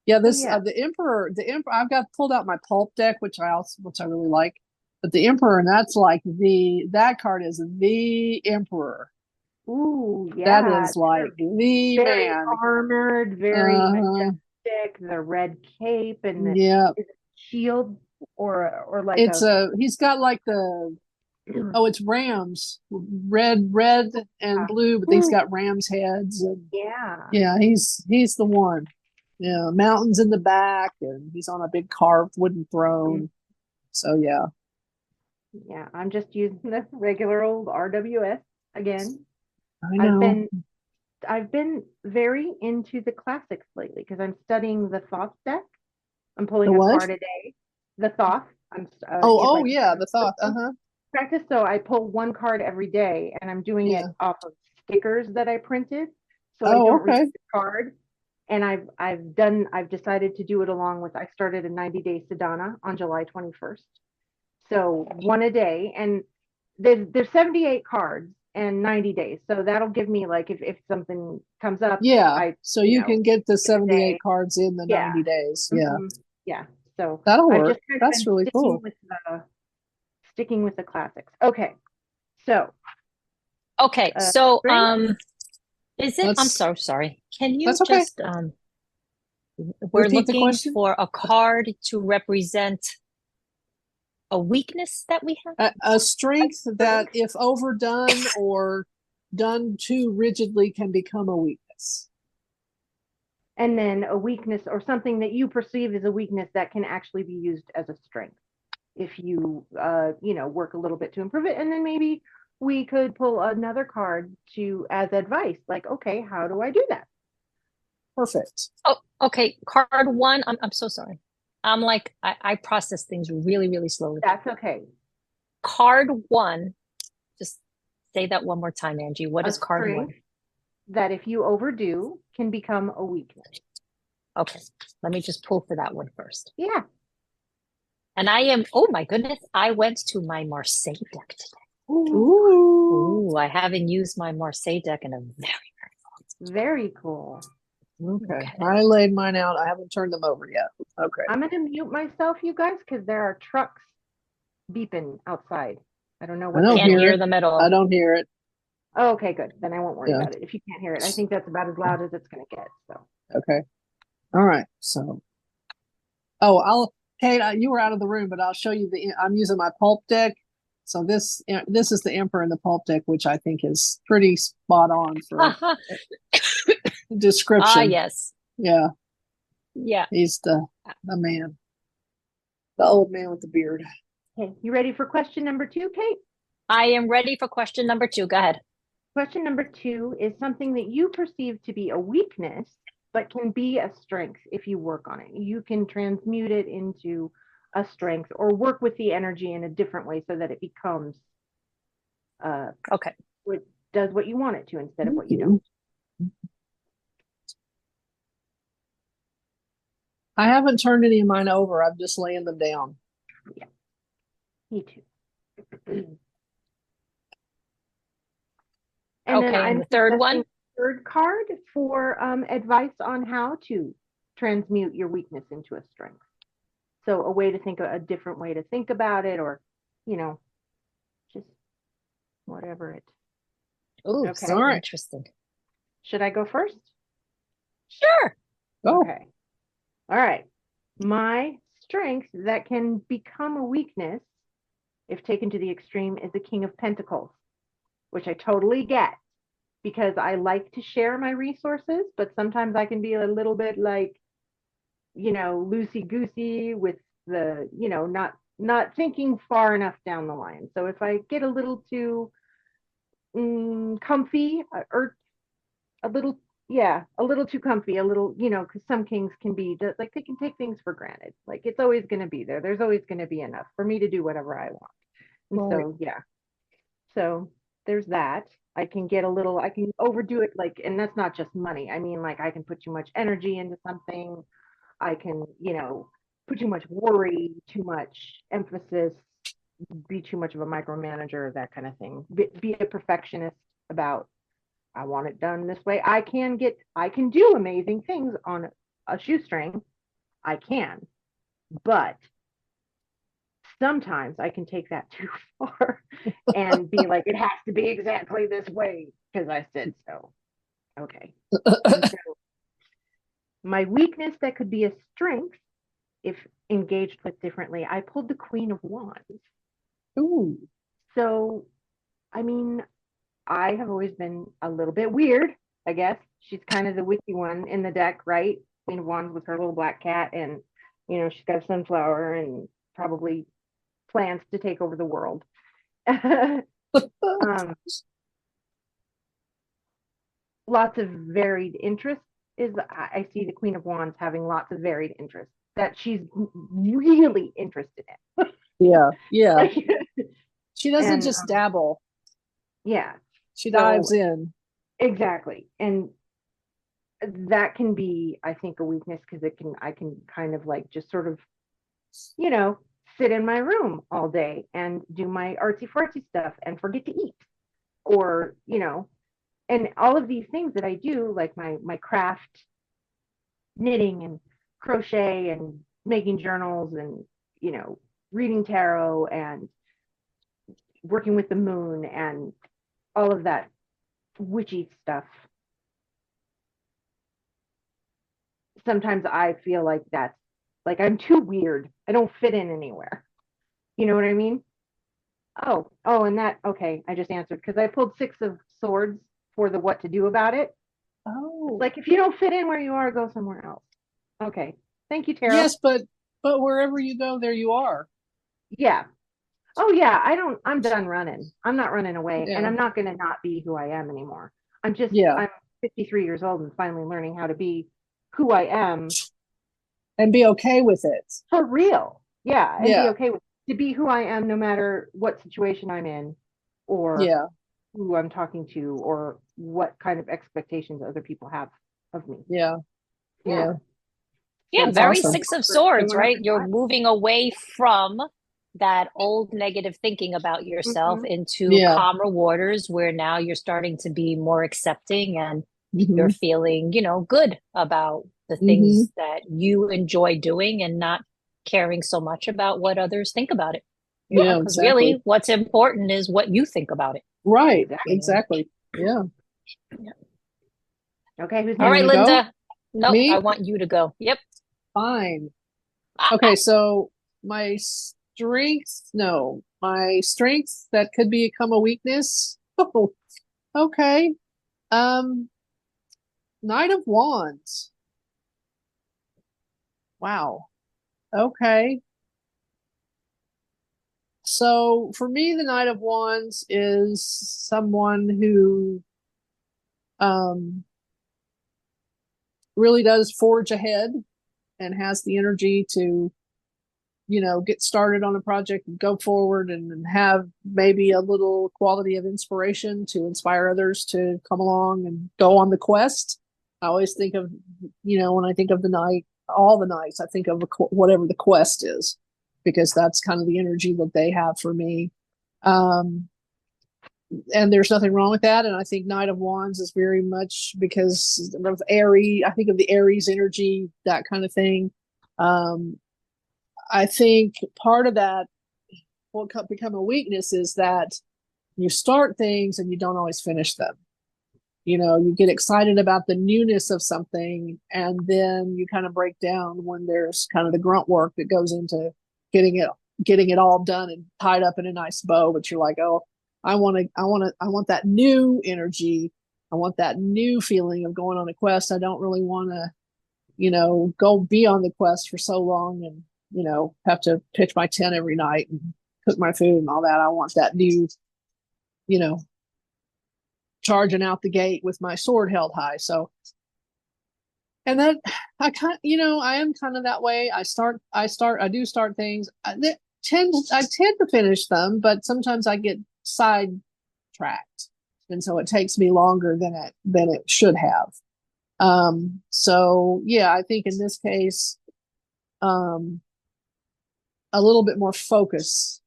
Yeah, So this yeah. the emperor. I've got pulled out my pulp deck, which I really like. But the emperor, and that's like that card is the emperor. Ooh, That yeah. is like the Very man. armored, very Uh-huh. majestic. The red cape and the Yeah. is it shield, or like It's a a he's got like the oh, it's rams, red and blue, but he's ooh, got rams heads and yeah, yeah, he's the one. Yeah, mountains in the back, and he's on a big carved wooden mm, throne. So yeah, yeah. I'm just using the regular old RWS again. I I've know. been I've been very into the classics lately because I'm studying the Thoth deck. I'm The pulling a what? card a day. The Thoth. I'm Oh, oh like yeah, the thought. Uh-huh. practice. So I pull one card every day, and I'm doing it Yeah. off of stickers that I printed. So I Oh, don't read okay. the card. And I've decided to do it along with, I started a 90-day sadhana on July 21st. So one a day, and there's 78 cards and 90 days. So that'll give me, like, if something comes up, Yeah. So you can get the 78 day. cards in the Yeah. 90 days. Yeah. Yeah. So That'll I've work. just kind of That's been really cool. sticking with the classics. Okay. So Okay, so strength? is it? I'm so sorry. Can you That's okay. just we're Repeat the looking question. for a card to represent a weakness that we have? A strength that, if overdone or done too rigidly, can become a weakness. And then a weakness, or something that you perceive as a weakness that can actually be used as a strength if you work a little bit to improve it. And then maybe we could pull another card to as advice, like, okay, how do I do that? Perfect. Oh, okay. Card one. I'm so sorry. I'm like, I process things really, really slowly. That's okay. Card one. Just say that one more time, Angie. What is card one? That if you overdo can become a weakness. Okay. Let me just pull for that one first. Yeah. And I am, oh my goodness, I went to my Marseille deck today. Ooh. Ooh, I haven't used my Marseille deck in a very, very long time. Very cool. Okay. I laid mine out. I haven't turned them over yet. Okay. I'm going to mute myself, you guys, because there are trucks beeping outside. I don't know what. I can't hear them at all. I don't hear it. Oh, okay, good. Then I won't worry about it. If you can't hear it, I think that's about as loud as it's going to get. So. Okay. All right. So, Kate, you were out of the room, but I'll show you I'm using my pulp deck. So this is the Emperor in the pulp deck, which I think is pretty spot on for description. Ah, yes. Yeah. Yeah. He's the man. The old man with the beard. Okay. You ready for question number 2, Kate? I am ready for question number 2. Go ahead. Question number 2 is something that you perceive to be a weakness, but can be a strength if you work on it. You can transmute it into a strength or work with the energy in a different way so that it becomes okay. It does what you want it to instead of what you don't. I haven't turned any of mine over. I'm just laying them down. Yeah. Me too. And okay, then I'm the third one. Third card for advice on how to transmute your weakness into a strength. So a different way to think about it, or just whatever it. Ooh, okay. So interesting. Should I go first? Sure. Go. Okay. All right. My strength that can become a weakness, if taken to the extreme, is the King of Pentacles, which I totally get because I like to share my resources, but sometimes I can be a little bit like, loosey-goosey with the, not thinking far enough down the line. So if I get a little too comfy or a little too comfy, because some kings can be like, they can take things for granted. Like, it's always going to be there. There's always going to be enough for me to do whatever I want. And so, yeah. So there's that. I can overdo it, like, and that's not just money. I mean, like, I can put too much energy into something. I can, put too much worry, too much emphasis, be too much of a micromanager, that kind of thing. Be a perfectionist about, I want it done this way. I can do amazing things on a shoestring. I can, but sometimes I can take that too far and be like, it has to be exactly this way because I said so. Okay. So my weakness that could be a strength, if engaged with differently, I pulled the Queen of Wands. Ooh. So, I mean, I have always been a little bit weird, I guess. She's kind of the witchy one in the deck, right? Queen of Wands with her little black cat, and she's got a sunflower and probably plans to take over the world. Lots of varied interests. I see the Queen of Wands having lots of varied interests that she's really interested in. Yeah. Like, she doesn't just dabble. Yeah. She dives in. Exactly. And that can be, I think, a weakness, because I can kind of like just sort of, you know, sit in my room all day and do my artsy fartsy stuff and forget to eat, or, you know, and all of these things that I do, like my craft, knitting and crochet and making journals and, you know, reading tarot and working with the moon and all of that witchy stuff. Sometimes I feel like that's like I'm too weird. I don't fit in anywhere. You know what I mean? Oh, and that, okay, I just answered because I pulled Six of Swords for the what to do about it. Oh, Like, if you don't fit in where you are, go somewhere else. Okay. Thank you, Tarot. yes, but wherever you go, there you are. Yeah. Oh yeah, I'm done running. I'm not running away, and Yeah, I'm not gonna not be who I am anymore. yeah, I'm 53 years old and finally learning how to be who I am and be okay with it. for real. Yeah, and be Yeah, okay with to be who I am no matter what situation I'm in, or yeah, who I'm talking to, or what kind of expectations other people have of me. yeah, Yeah. yeah. Yeah, That's very awesome. Six of Swords, Showing up right? in You're life. moving away from that old negative thinking about yourself Mhm. into Yeah. calmer waters where now you're starting to be more accepting and you're Hmm. feeling, you know, good about the Hmm. things that you enjoy doing and not caring so much about what others think about it. Yeah, Yeah, Because exactly. really, what's important is what you think about it. Right, exactly. exactly. Yeah. Yeah. Okay, who's All You next? want right, to go? Linda. Nope, I Me? want you to go. Yep. Fine. Okay, so my strength that could become a weakness. Oh, okay. Um, Knight of Wands. Wow. Okay. So for me, the Knight of Wands is someone who um really does forge ahead and has the energy to, get started on a project and go forward and have maybe a little quality of inspiration to inspire others to come along and go on the quest. I always think of, when I think of the night, all the nights, I think of whatever the quest is, because that's kind of the energy that they have for me. Um, and there's nothing wrong with that. And I think Knight of Wands is very much because of Aries. I think of the Aries energy, that kind of thing. Um, I think part of that will become a weakness is that you start things and you don't always finish them. You get excited about the newness of something, and then you kind of break down when there's kind of the grunt work that goes into getting it all done and tied up in a nice bow. But you're like, oh, I want that new energy. I want that new feeling of going on a quest. I don't really want to, go be on the quest for so long and, have to pitch my tent every night and cook my food and all that. I want that new, you know, charging out the gate with my sword held high. So, and then I am kind of that way. I do start things. I tend to finish them, but sometimes I get sidetracked. And so it takes me longer than it should have. So yeah, I think in this case, um, a little bit more focus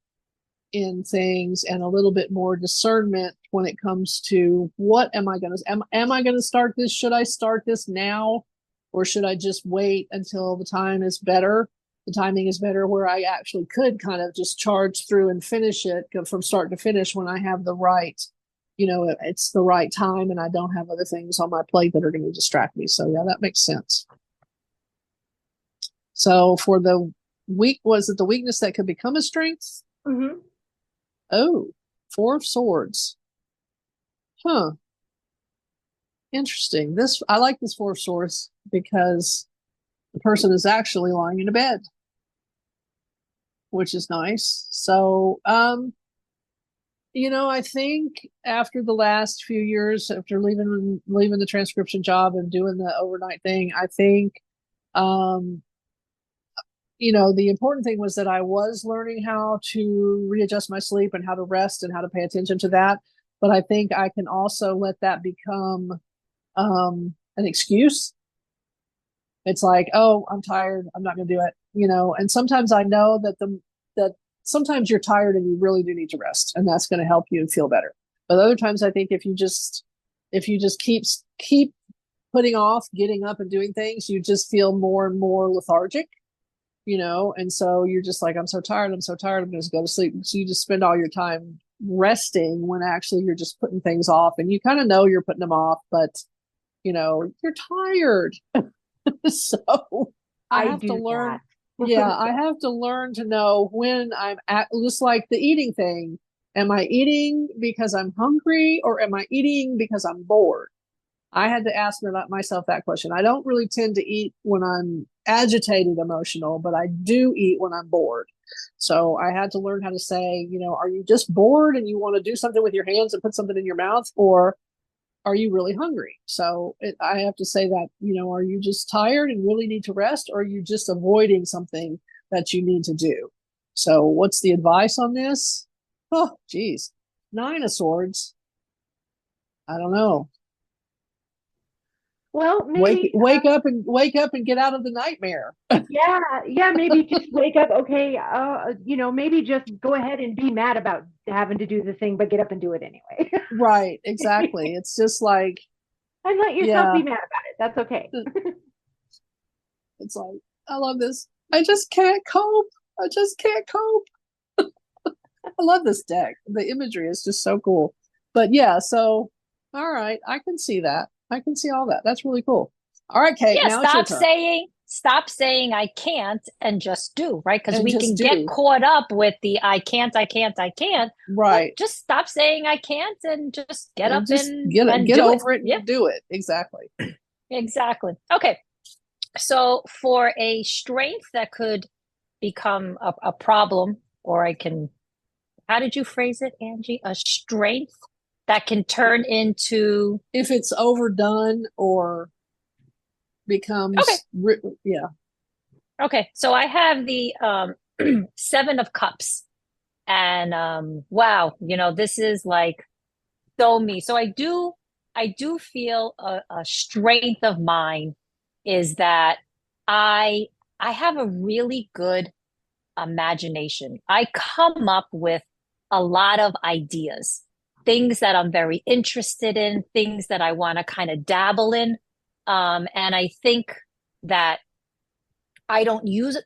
in things and a little bit more discernment when it comes to what am I going to start this? Should I start this now, or should I just wait until the timing is better, where I actually could kind of just charge through and finish it from start to finish when I have the right, it's the right time and I don't have other things on my plate that are going to distract me. So yeah, that makes sense. So for the was it the weakness that could become a strength? Mm-hmm. Oh, Four of Swords. Huh. Interesting. I like this Four of Swords because the person is actually lying in a bed, which is nice. So, I think after the last few years, after leaving the transcription job and doing the overnight thing, I think, the important thing was that I was learning how to readjust my sleep and how to rest and how to pay attention to that. But I think I can also let that become an excuse. It's like, oh, I'm tired, I'm not going to do it, you know. And sometimes I know that sometimes you're tired and you really do need to rest, and that's going to help you feel better. But other times I think if you just keep putting off getting up and doing things, you just feel more and more lethargic, you know. And so you're just like, I'm so tired, I'm so tired, I'm going to go to sleep. So you just spend all your time resting when actually you're just putting things off, and you kind of know you're putting them off, but you know, you're tired. So I have to learn. Yeah, I have to learn to know when I'm at, just like the eating thing. Am I eating because I'm hungry, or am I eating because I'm bored? I had to ask myself that question. I don't really tend to eat when I'm agitated, emotional, but I do eat when I'm bored. So I had to learn how to say, you know, are you just bored and you want to do something with your hands and put something in your mouth, or are you really hungry? So I have to say that, you know, are you just tired and really need to rest, or are you just avoiding something that you need to do? So what's the advice on this? Oh, geez. Nine of Swords. I don't know. Well, maybe wake up and get out of the nightmare. yeah, maybe just wake up. Okay, you know, maybe just go ahead and be mad about having to do the thing, but get up and do it anyway. Right, exactly. It's just like, and let yourself be mad about it. That's okay. It's like, I love this. I just can't cope. I just can't cope. I love this deck. The imagery is just so cool. But yeah, so all right, I can see that. I can see all that. That's really cool. All right, Kate, Yeah, now it's your turn. stop saying I can't and just do, right? Because And we just can do. get caught up with the I can't, I can't, I can't. Right. Just stop saying I can't and just get And up just and get do over it and Yeah, do it. Exactly. exactly. Okay. So for a strength that could become a problem, or how did you phrase it, Angie? A strength that can turn into, if it's overdone or becomes yeah. Okay, so I have the Seven of Cups, and wow, you know, this is like so me. So I do feel a strength of mine is that I I have a really good imagination. I come up with a lot of ideas, things that I'm very interested in, things that I want to kind of dabble in. And I think that I don't use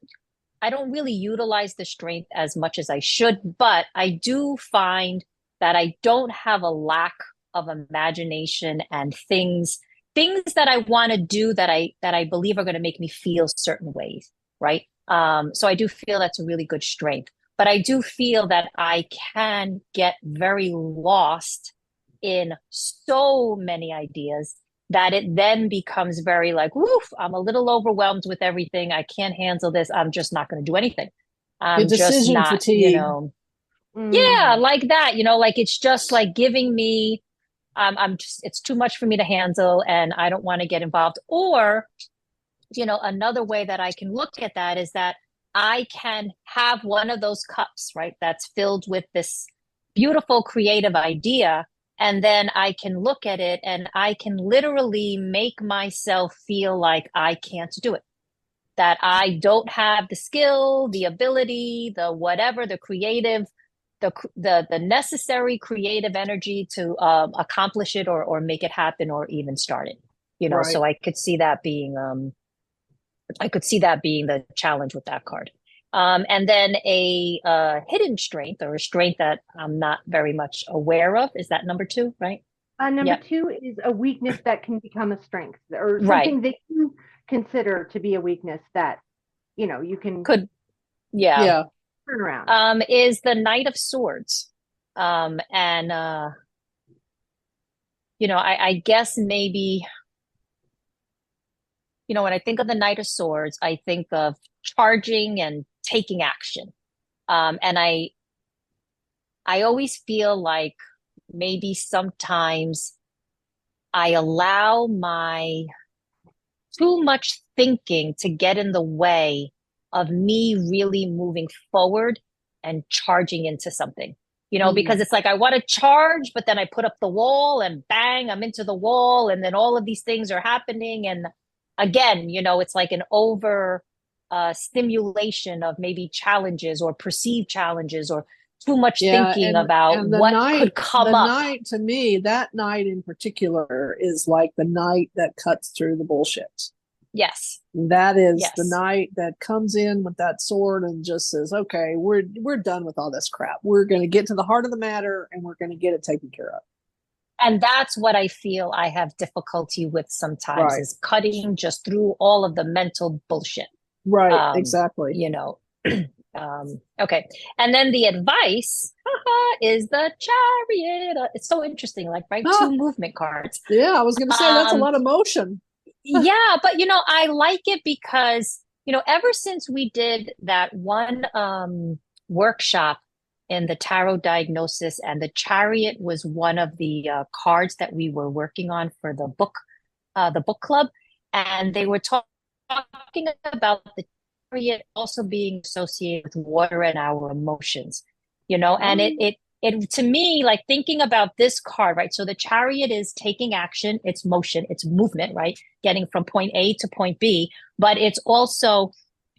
I don't really utilize the strength as much as I should, but I do find that I don't have a lack of imagination and things that I want to do that I believe are going to make me feel certain ways, right? So I do feel that's a really good strength. But I do feel that I can get very lost in so many ideas that it then becomes very like, woof, I'm a little overwhelmed with everything. I can't handle this. I'm just not going to do anything. I'm just Decision not, fatigue. yeah, like that, like it's just like giving me, it's too much for me to handle and I don't want to get involved. Or, another way that I can look at that is that I can have one of those cups, right? That's filled with this beautiful creative idea. And then I can look at it and I can literally make myself feel like I can't do it, that I don't have the skill, the ability, the whatever, the creative, the necessary creative energy to accomplish it or make it happen or even start it. Right. So I could see that being the challenge with that card. And then a hidden strength, or a strength that I'm not very much aware of, is that number 2, right? Number 2 is a weakness that can become a strength, or something Right. that you consider to be a weakness that, you can yeah turn around. Is the Knight of Swords. And I guess maybe, when I think of the Knight of Swords, I think of charging and taking action. And I always feel like maybe sometimes I allow my too much thinking to get in the way of me really moving forward and charging into something. because it's like I want to charge, but then I put up the wall and bang, I'm into the wall. And then all of these things are happening. And again, it's like an over stimulation of maybe challenges or perceived challenges or too much thinking about and what could come up. Night, to me, that night in particular is like the night that cuts through the bullshit. Yes. That is the night that comes in with that sword and just says, okay, we're done with all this crap. We're going to get to the heart of the matter and we're going to get it taken care of. And that's what I feel I have difficulty with sometimes, is cutting just through all of the mental bullshit. Right, exactly. Okay. And then the advice is the Chariot. It's so interesting, like, right? 2 movement cards. Yeah, I was going to say, that's a lot of motion. Yeah, but I like it because, ever since we did that one workshop in the tarot diagnosis, and the Chariot was one of the cards that we were working on for the book club, and they were talking about the Chariot also being associated with water and our emotions, and it to me, like, thinking about this card, right? So the Chariot is taking action, it's motion, it's movement, right? Getting from point A to point B, but it's also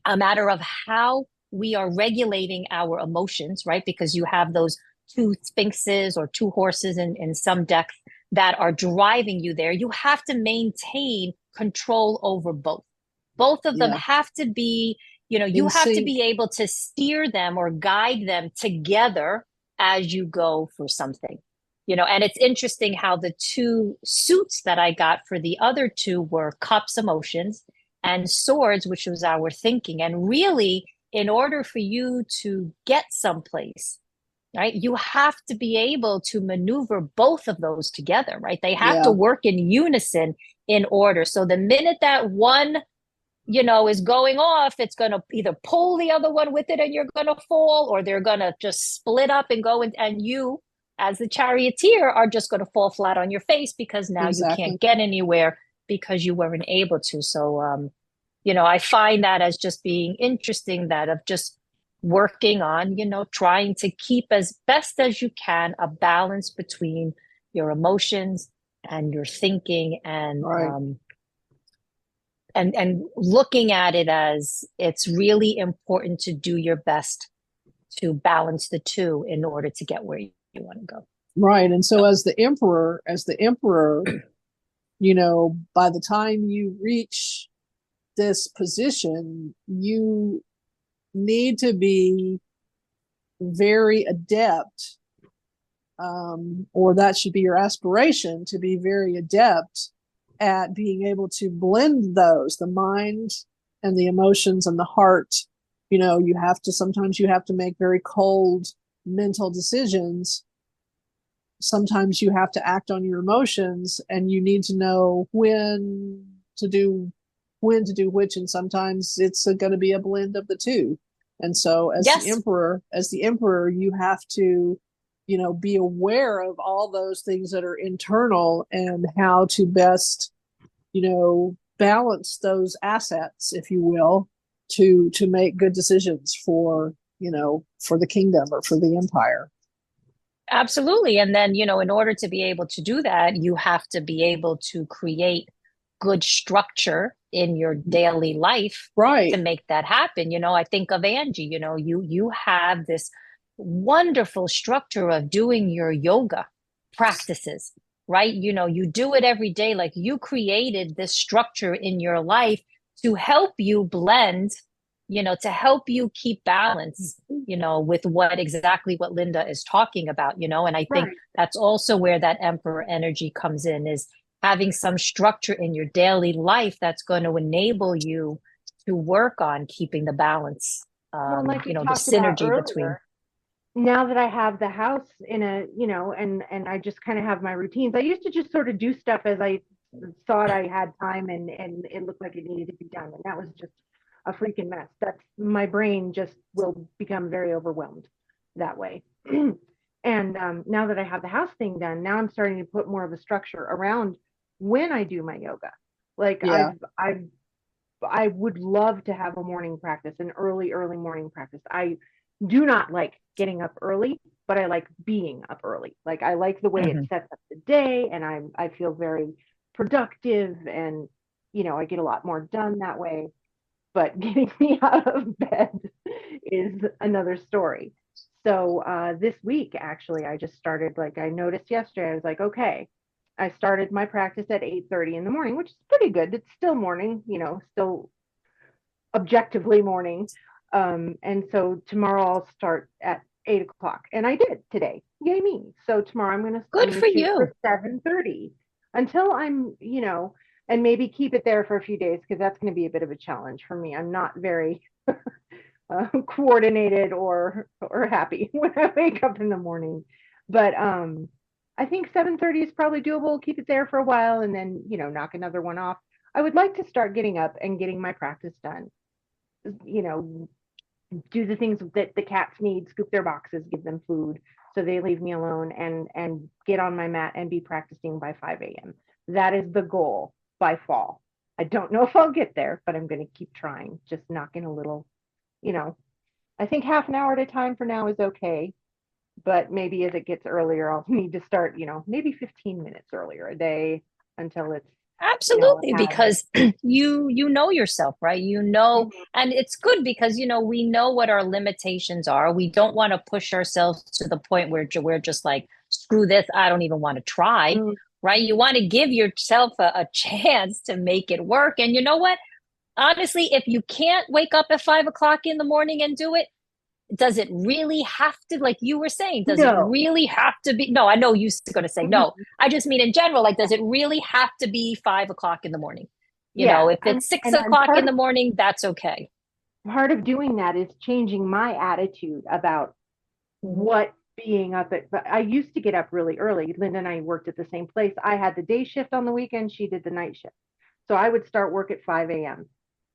a matter of how we are regulating our emotions, right? Because you have those 2 sphinxes or 2 horses in some decks that are driving you there. You have to maintain control over both. Both of them have to be, you have to be able to steer them or guide them together as you go for something, and it's interesting how the 2 suits that I got for the other 2 were cups, emotions, and swords, which was our thinking. And really, in order for you to get someplace, right, you have to be able to maneuver both of those together, right? They have to work in unison in order. So the minute that one is going off, it's going to either pull the other one with it and you're going to fall, or they're going to just split up and go and you, as the charioteer, are just going to fall flat on your face because now you can't get anywhere because you weren't able to. So, I find that as just being interesting, that of just working on, trying to keep as best as you can a balance between your emotions and your thinking, and and looking at it as it's really important to do your best to balance the 2 in order to get where you want to go. Right. And so as the emperor, by the time you reach this position, you need to be very adept, or that should be your aspiration, to be very adept at being able to blend those, the mind and the emotions and the heart. Sometimes you have to make very cold mental decisions. Sometimes you have to act on your emotions, and you need to know when to do which, and sometimes it's going to be a blend of the 2. And so as the emperor, you have to be aware of all those things that are internal and how to best, balance those assets, if you will, to make good decisions for the kingdom or for the empire. Absolutely. And then, in order to be able to do that, you have to be able to create good structure in your daily life to make that happen. I think of Angie, you have this wonderful structure of doing your yoga practices, right? You do it every day. Like, you created this structure in your life to help you blend, to help you keep balance, with what Linda is talking about, and I think that's also where that emperor energy comes in, is having some structure in your daily life that's going to enable you to work on keeping the balance, like the synergy between. Now that I have the house in a, and I just kind of have my routines. I used to just sort of do stuff as I thought I had time, and it looked like it needed to be done. And that was just a freaking mess. That's, my brain just will become very overwhelmed that way. And now that I have the house thing done, now I'm starting to put more of a structure around when I do my yoga. Like, I would love to have a morning practice, an early morning practice. do not like getting up early, but I like being up early. Like I like the way it Hmm. sets up the day, and I feel very productive, and I get a lot more done that way. But getting me out of bed is another story. So this week, actually, I just started, like I noticed yesterday, I was like, okay, I started my practice at 8:30 in the morning, which is pretty good. It's still morning, still objectively morning. And so tomorrow I'll start at 8 o'clock. And I did today. Yay me. So tomorrow I'm gonna I'm Good gonna for shoot you. for 7:30 until and maybe keep it there for a few days because that's gonna be a bit of a challenge for me. I'm not very coordinated or happy when I wake up in the morning. But I think 7:30 is probably doable. Keep it there for a while and then, knock another one off. I would like to start getting up and getting my practice done. You know, do the things that the cats need, scoop their boxes, give them food so they leave me alone, and get on my mat and be practicing by 5 a.m. That is the goal by fall. I don't know if I'll get there, but I'm going to keep trying, just knocking a little, you know, I think half an hour at a time for now is okay. But maybe as it gets earlier, I'll need to start, maybe 15 minutes earlier a day until it's, Absolutely, a habit. because you know yourself, right? You know, Mhm. and it's good because we know what our limitations are. We don't want to push ourselves to the point where we're just like, screw this, I don't even want to try, Mm. right? You want to give yourself a chance to make it work. And you know what? Honestly, if you can't wake up at 5 o'clock in the morning and do it, does it really have to, like you were saying, does it No. really have to be? No, I know you're going to say no. Mhm. I just mean in general, like, does it really have to be 5 o'clock in the morning? Yeah. If it's six And o'clock in the morning, that's okay. part of doing that is changing my attitude about Mm-hmm. what being up at. But I used to get up really early. Linda and I worked at the same place. I had the day shift on the weekend, she did the night shift. So I would start work at 5 a.m.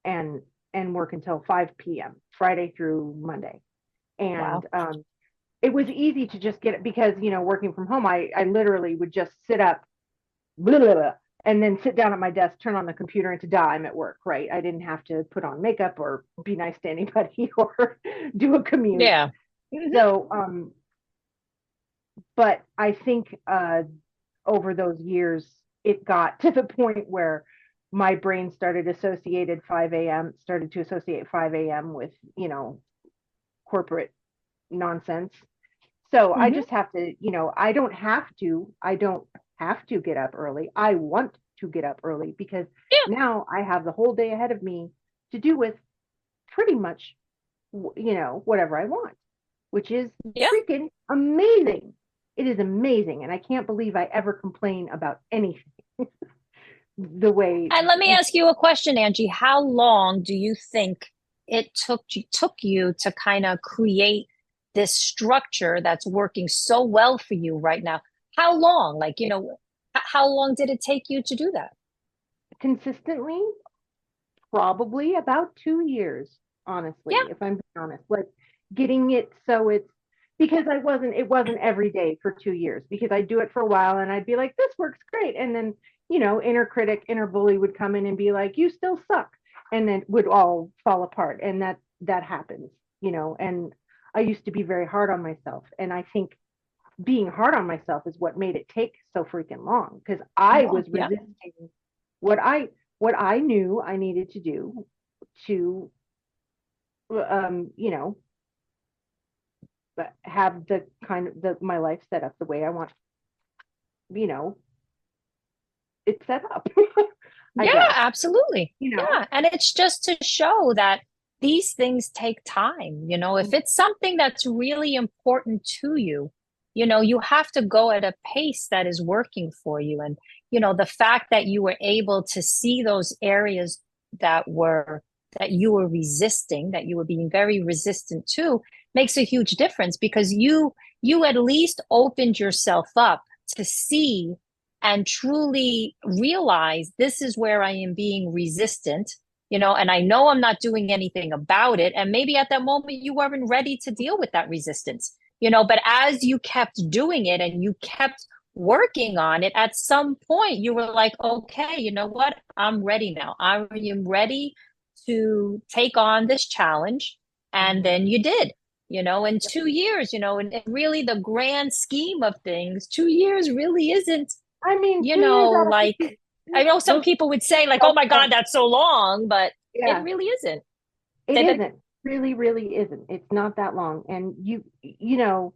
and work until 5 p.m. Friday through Monday. And Wow. it was easy to just get it because, working from home, I literally would just sit up, blah, blah, blah, and then sit down at my desk, turn on the computer, and ta-da, I'm at work, right? I didn't have to put on makeup or be nice to anybody or do a commute. Yeah. Hmm. So, but I think over those years, it got to the point where my brain started to associate 5 a.m. with, corporate nonsense. So I Hmm. just have to, I don't have to get up early. I want to get up early because Yeah. now I have the whole day ahead of me to do with pretty much, whatever I want, which is Yeah. freaking amazing. It is amazing. And I can't believe I ever complain about anything the way. And let me ask you a question, Angie. How long do you think it took you to kind of create this structure that's working so well for you right now? How long? Like, how long did it take you to do that? Consistently, probably about 2 years, honestly, Yeah. if I'm being honest, like getting it so it's because it wasn't every day for 2 years because I'd do it for a while and I'd be like, this works great. And then, inner critic, inner bully would come in and be like, you still suck. And then would all fall apart. And that happens, and I used to be very hard on myself. And I think being hard on myself is what made it take so freaking long because I Yeah. was Yeah. resisting what I knew I needed to do to um you know have the kind of my life set up the way I want you know it set up. I Yeah, guess absolutely. you know Yeah. And it's just to show that these things take time. If it's something that's really important to you, you have to go at a pace that is working for you. And, the fact that you were able to see those areas that were that you were resisting, that you were being very resistant to, makes a huge difference because you at least opened yourself up to see and truly realize this is where I am being resistant, and I know I'm not doing anything about it. And maybe at that moment you weren't ready to deal with that resistance, but as you kept doing it and you kept working on it, at some point you were like, okay, you know what? I'm ready now. I am ready to take on this challenge. And then you did. in 2 years, and really the grand scheme of things, 2 years really isn't, I mean, 2 years out of like, 50, I know some those- people would say like, oh my God, that's so long, but yeah, it really isn't. it Say that- isn't. Really, really isn't. It's not that long. And you know,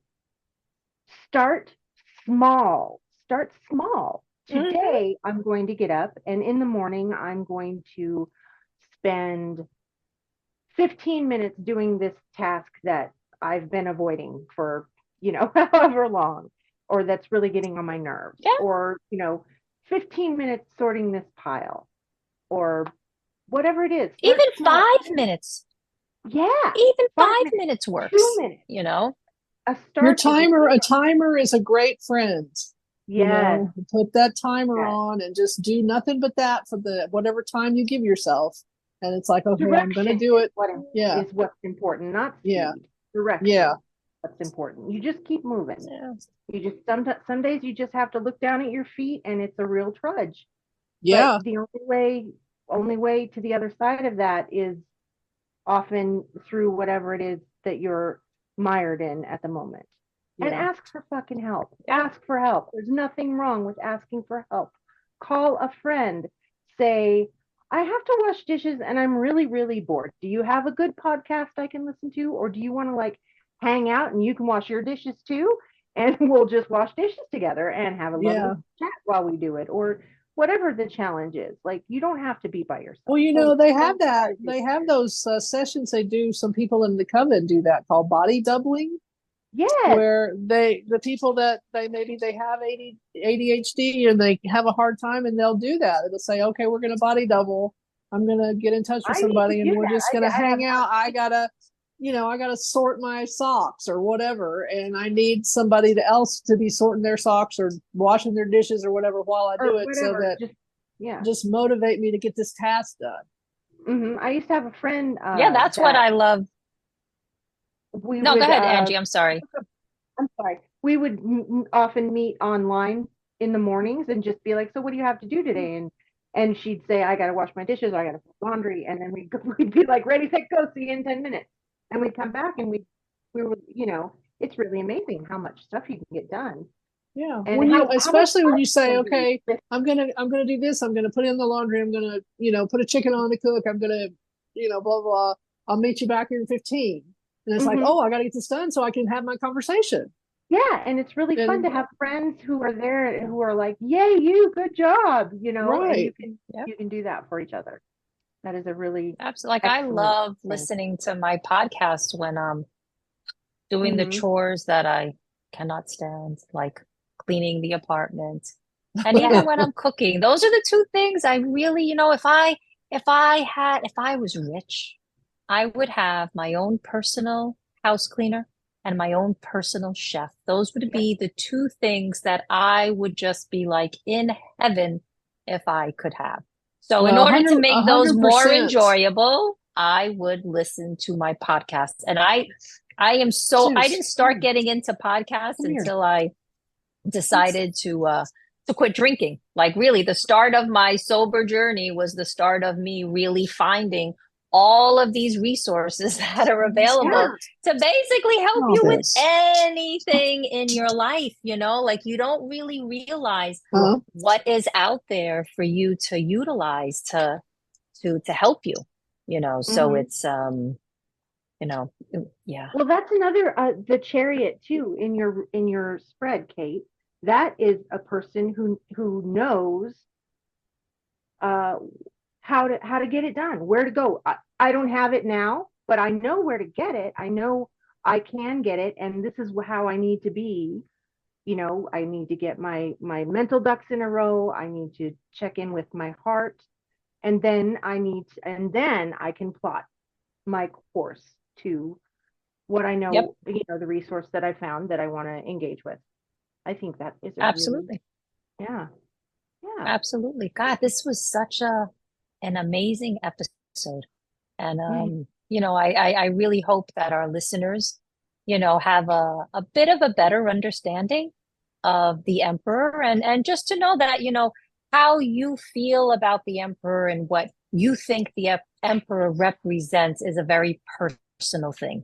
start small. Start small. Mhm. Today, I'm going to get up, and in the morning, I'm going to spend 15 minutes doing this task that I've been avoiding for, however long, or that's really getting on my nerves, Yeah. or, 15 minutes sorting this pile, or whatever it is. Start Even small. 5 minutes, Yeah. even 5 5 minutes, minutes works, 2 minutes. A Your start. a timer is a great friend. Yes. Put that timer Yes. on and just do nothing but that for the whatever time you give yourself. And it's like, okay, I'm going to Direction do it. is what's important, not speed. Yeah. Direction. Yeah. That's important. You just keep moving. Yeah. You just some days you just have to look down at your feet and it's a real trudge. Yeah. But the only way to the other side of that is often through whatever it is that you're mired in at the moment. And Yeah. ask for fucking help. Ask for help. There's nothing wrong with asking for help. Call a friend. Say, I have to wash dishes and I'm really, really bored. Do you have a good podcast I can listen to? Or do you want to like hang out and you can wash your dishes too? And we'll just wash dishes together and have a lovely Yeah. chat while we do it. Or whatever the challenge is. Like, you don't have to be by yourself. Well, they have that. They have those sessions they do. Some people in the coven do that called body doubling. Yes. Where the people that they have ADHD and they have a hard time and they'll do that. They'll say, okay, we're going to body double. I'm going to get in touch with somebody and we're just going to hang out. I gotta sort my socks or whatever. And I need somebody else to be sorting their socks or washing their dishes or whatever while I do it. So that just motivate me to get this task done. Mm-hmm. I used to have a friend. That's what I love. Go ahead, Angie. I'm sorry. We would often meet online in the mornings and just be like, so what do you have to do today? And she'd say, I got to wash my dishes. I got to put laundry. And then we'd be like, ready, set, go. See you in 10 minutes. And we'd come back and we were, it's really amazing how much stuff you can get done. Yeah. And especially when you say, okay, I'm going to do this. I'm going to put in the laundry. I'm going to, put a chicken on to cook. I'm going to, blah, blah. I'll meet you back here in 15. And it's like, oh, I got to get this done so I can have my conversation. Yeah. And it's really fun to have friends who are there who are like, yay, you, good job, right. And you can do that for each other. That is a really absolutely. Like I love listening to my podcast when I'm doing the chores that I cannot stand, like cleaning the apartment. And even when I'm cooking, those are the two things I really, if I was rich, I would have my own personal house cleaner and my own personal chef. Those would be the two things that I would just be like in heaven if I could have. So in order to make those more enjoyable, I would listen to my podcasts. And I didn't start getting into podcasts until I decided to quit drinking. Like really the start of my sober journey was the start of me really finding all of these resources that are available to basically help you with anything in your life, like you don't really realize what is out there for you to utilize to help you, so it's yeah. Well, that's another the chariot too in your spread, Kate. That is a person who knows how to get it done, where to go. I don't have it now, but I know where to get it. I know I can get it, and this is how I need to be. I need to get my mental ducks in a row. I need to check in with my heart, and then I can plot my course to what I know, the resource that I found that I want to engage with. I think that is absolutely. Yeah. Absolutely. God, this was such an amazing episode. And, I really hope that our listeners, have a bit of a better understanding of the emperor and just to know that, how you feel about the emperor and what you think the emperor represents is a very personal thing.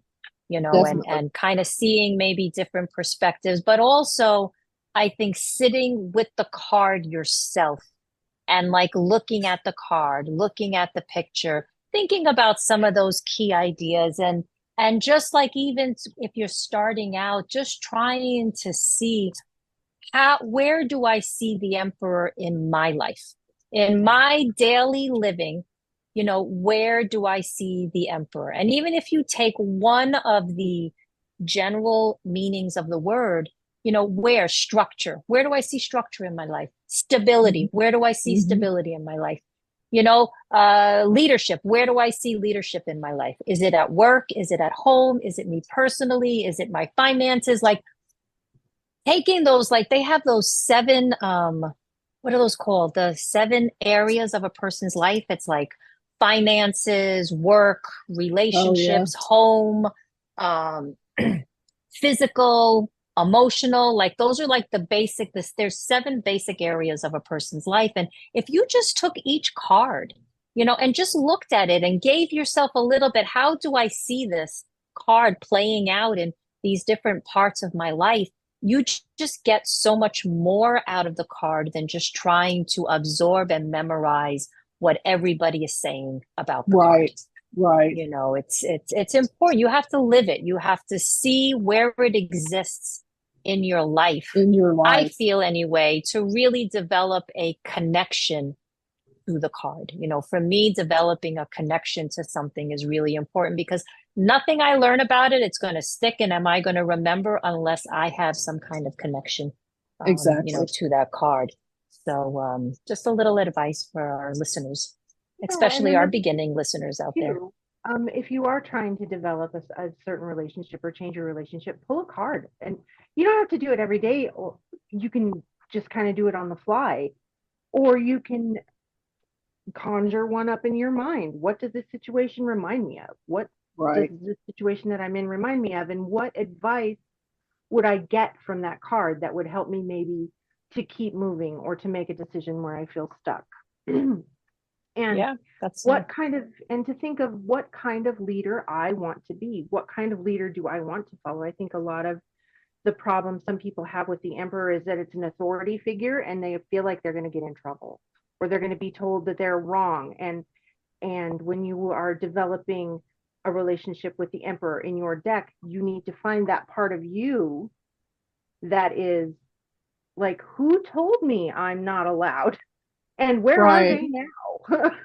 Definitely. and kind of seeing maybe different perspectives, but also I think sitting with the card yourself and like looking at the card, looking at the picture, thinking about some of those key ideas and just like even if you're starting out, just trying to see where do I see the emperor in my life? In my daily living, where do I see the emperor? And even if you take one of the general meanings of the word, where structure, where do I see structure in my life? Stability, where do I see stability in my life? Leadership, where do I see leadership in my life? Is it at work? Is it at home? Is it me personally? Is it my finances? Like taking those, like they have those seven, what are those called? The seven areas of a person's life. It's like finances, work, relationships, home, um, physical, emotional. Like those are like the basic, there's seven basic areas of a person's life. And if you just took each card, and just looked at it and gave yourself a little bit, how do I see this card playing out in these different parts of my life? You just get so much more out of the card than just trying to absorb and memorize what everybody is saying about the card. Right. It's important. You have to live it. You have to see where it exists in your life. I feel anyway, to really develop a connection to the card. For me, developing a connection to something is really important because nothing I learn about it, it's going to stick. And am I going to remember unless I have some kind of connection, exactly, to that card? So just a little advice for our listeners, especially our beginning listeners out there. If you are trying to develop a certain relationship or change your relationship, pull a card. And you don't have to do it every day, or you can just kind of do it on the fly, or you can conjure one up in your mind. What does this situation remind me of? What does the situation that I'm in remind me of? And what advice would I get from that card that would help me maybe to keep moving or to make a decision where I feel stuck? And to think of what kind of leader I want to be. What kind of leader do I want to follow? I think a lot of the problem some people have with the emperor is that it's an authority figure and they feel like they're going to get in trouble, or they're going to be told that they're wrong. And when you are developing a relationship with the emperor in your deck, you need to find that part of you that is like, who told me I'm not allowed? And where are they now?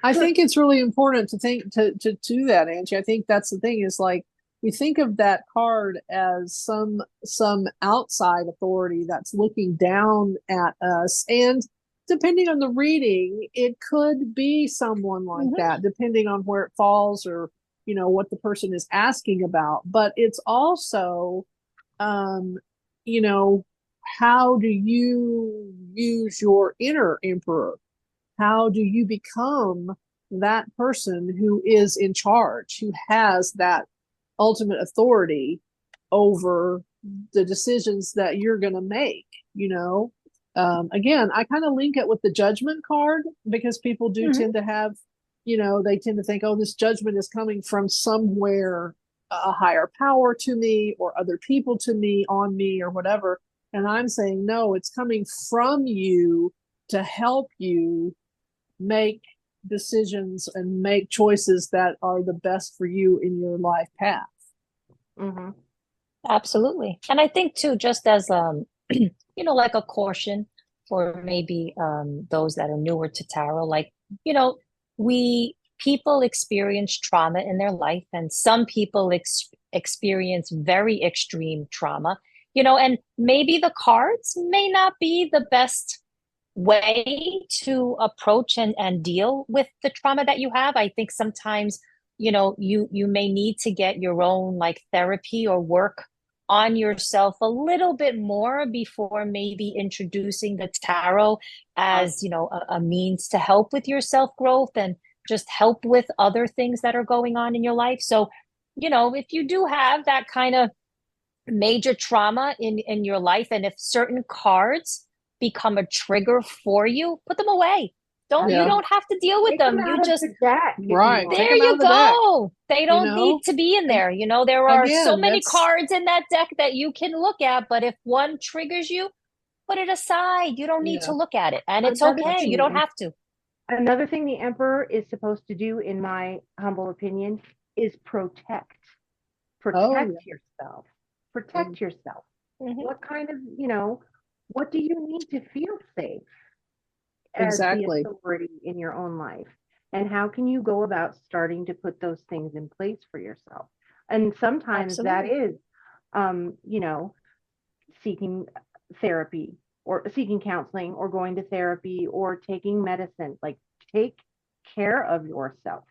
I think it's really important to think to do that, Angie. I think that's the thing, is like we think of that card as some outside authority that's looking down at us, and depending on the reading, it could be someone like that, depending on where it falls or what the person is asking about. But it's also how do you use your inner emperor? How do you become that person who is in charge, who has that ultimate authority over the decisions that you're going to make? Again, I kind of link it with the judgment card, because people do tend to have, they tend to think, oh, this judgment is coming from somewhere, a higher power to me or other people to me, on me or whatever. And I'm saying, no, it's coming from you to help you make decisions and make choices that are the best for you in your life path. Absolutely. And I think too, just as like a caution for maybe those that are newer to tarot, like people experience trauma in their life, and some people experience very extreme trauma, and maybe the cards may not be the best way to approach and deal with the trauma that you have. I think sometimes, you may need to get your own like therapy or work on yourself a little bit more before maybe introducing the tarot as, a means to help with your self-growth and just help with other things that are going on in your life. So, if you do have that kind of major trauma in your life, and if certain cards become a trigger for you, put them away. You Yeah. don't have to deal with Take them them. You out of just the deck if you Right. want. Take there 'em out you of the deck, go. They don't know? need to be in there. There are so Again, many that's cards in that deck that you can look at, but if one triggers you, put it aside. You don't need yeah. to look at it, and it's Another okay. You thing, don't have to. Another thing the emperor is supposed to do, in my humble opinion, is protect. Oh, Protect yeah. yourself. Protect yourself. Mhm. What kind of, what do you need to feel safe as the Exactly. authority in your own life? And how can you go about starting to put those things in place for yourself? And sometimes that Absolutely. is, seeking therapy or seeking counseling or going to therapy or taking medicine. Like, take care of yourself.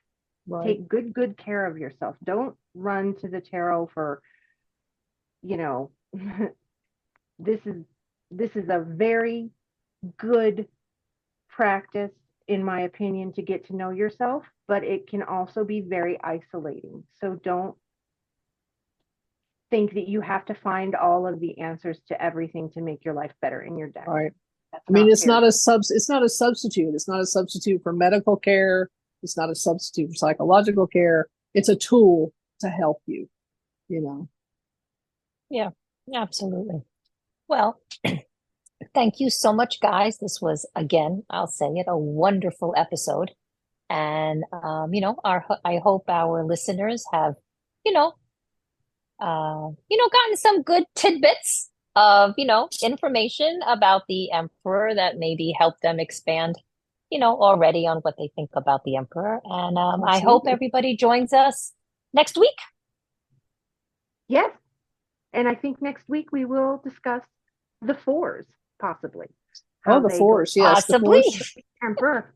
Right. Take good care of yourself. Don't run to the tarot for, this is a very good practice, in my opinion, to get to know yourself, but it can also be very isolating. So don't think that you have to find all of the answers to everything to make your life better in your deck. Right. That's I mean, not it's fair. not a it's not a substitute. It's not a substitute for medical care. It's not a substitute for psychological care. It's a tool to help you, you know. Yeah, absolutely. Well, thank you so much, guys. This was, again, I'll say it, a wonderful episode. And I hope our listeners have, you know, gotten some good tidbits of, information about the emperor that maybe help them expand, already on what they think about the emperor. And I hope Absolutely. everybody joins us next week. Yes. And I think next week we will discuss the fours, possibly. Oh, the fours. Yes, the Possibly. fours. Emperor.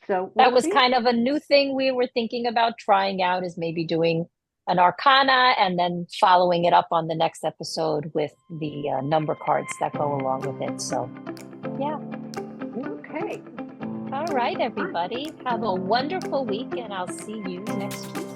So That we'll was see. kind of a new thing we were thinking about trying out, is maybe doing an arcana and then following it up on the next episode with the number cards that go along with it. So, yeah. Okay. All right, everybody. Have a wonderful week, and I'll see you next week.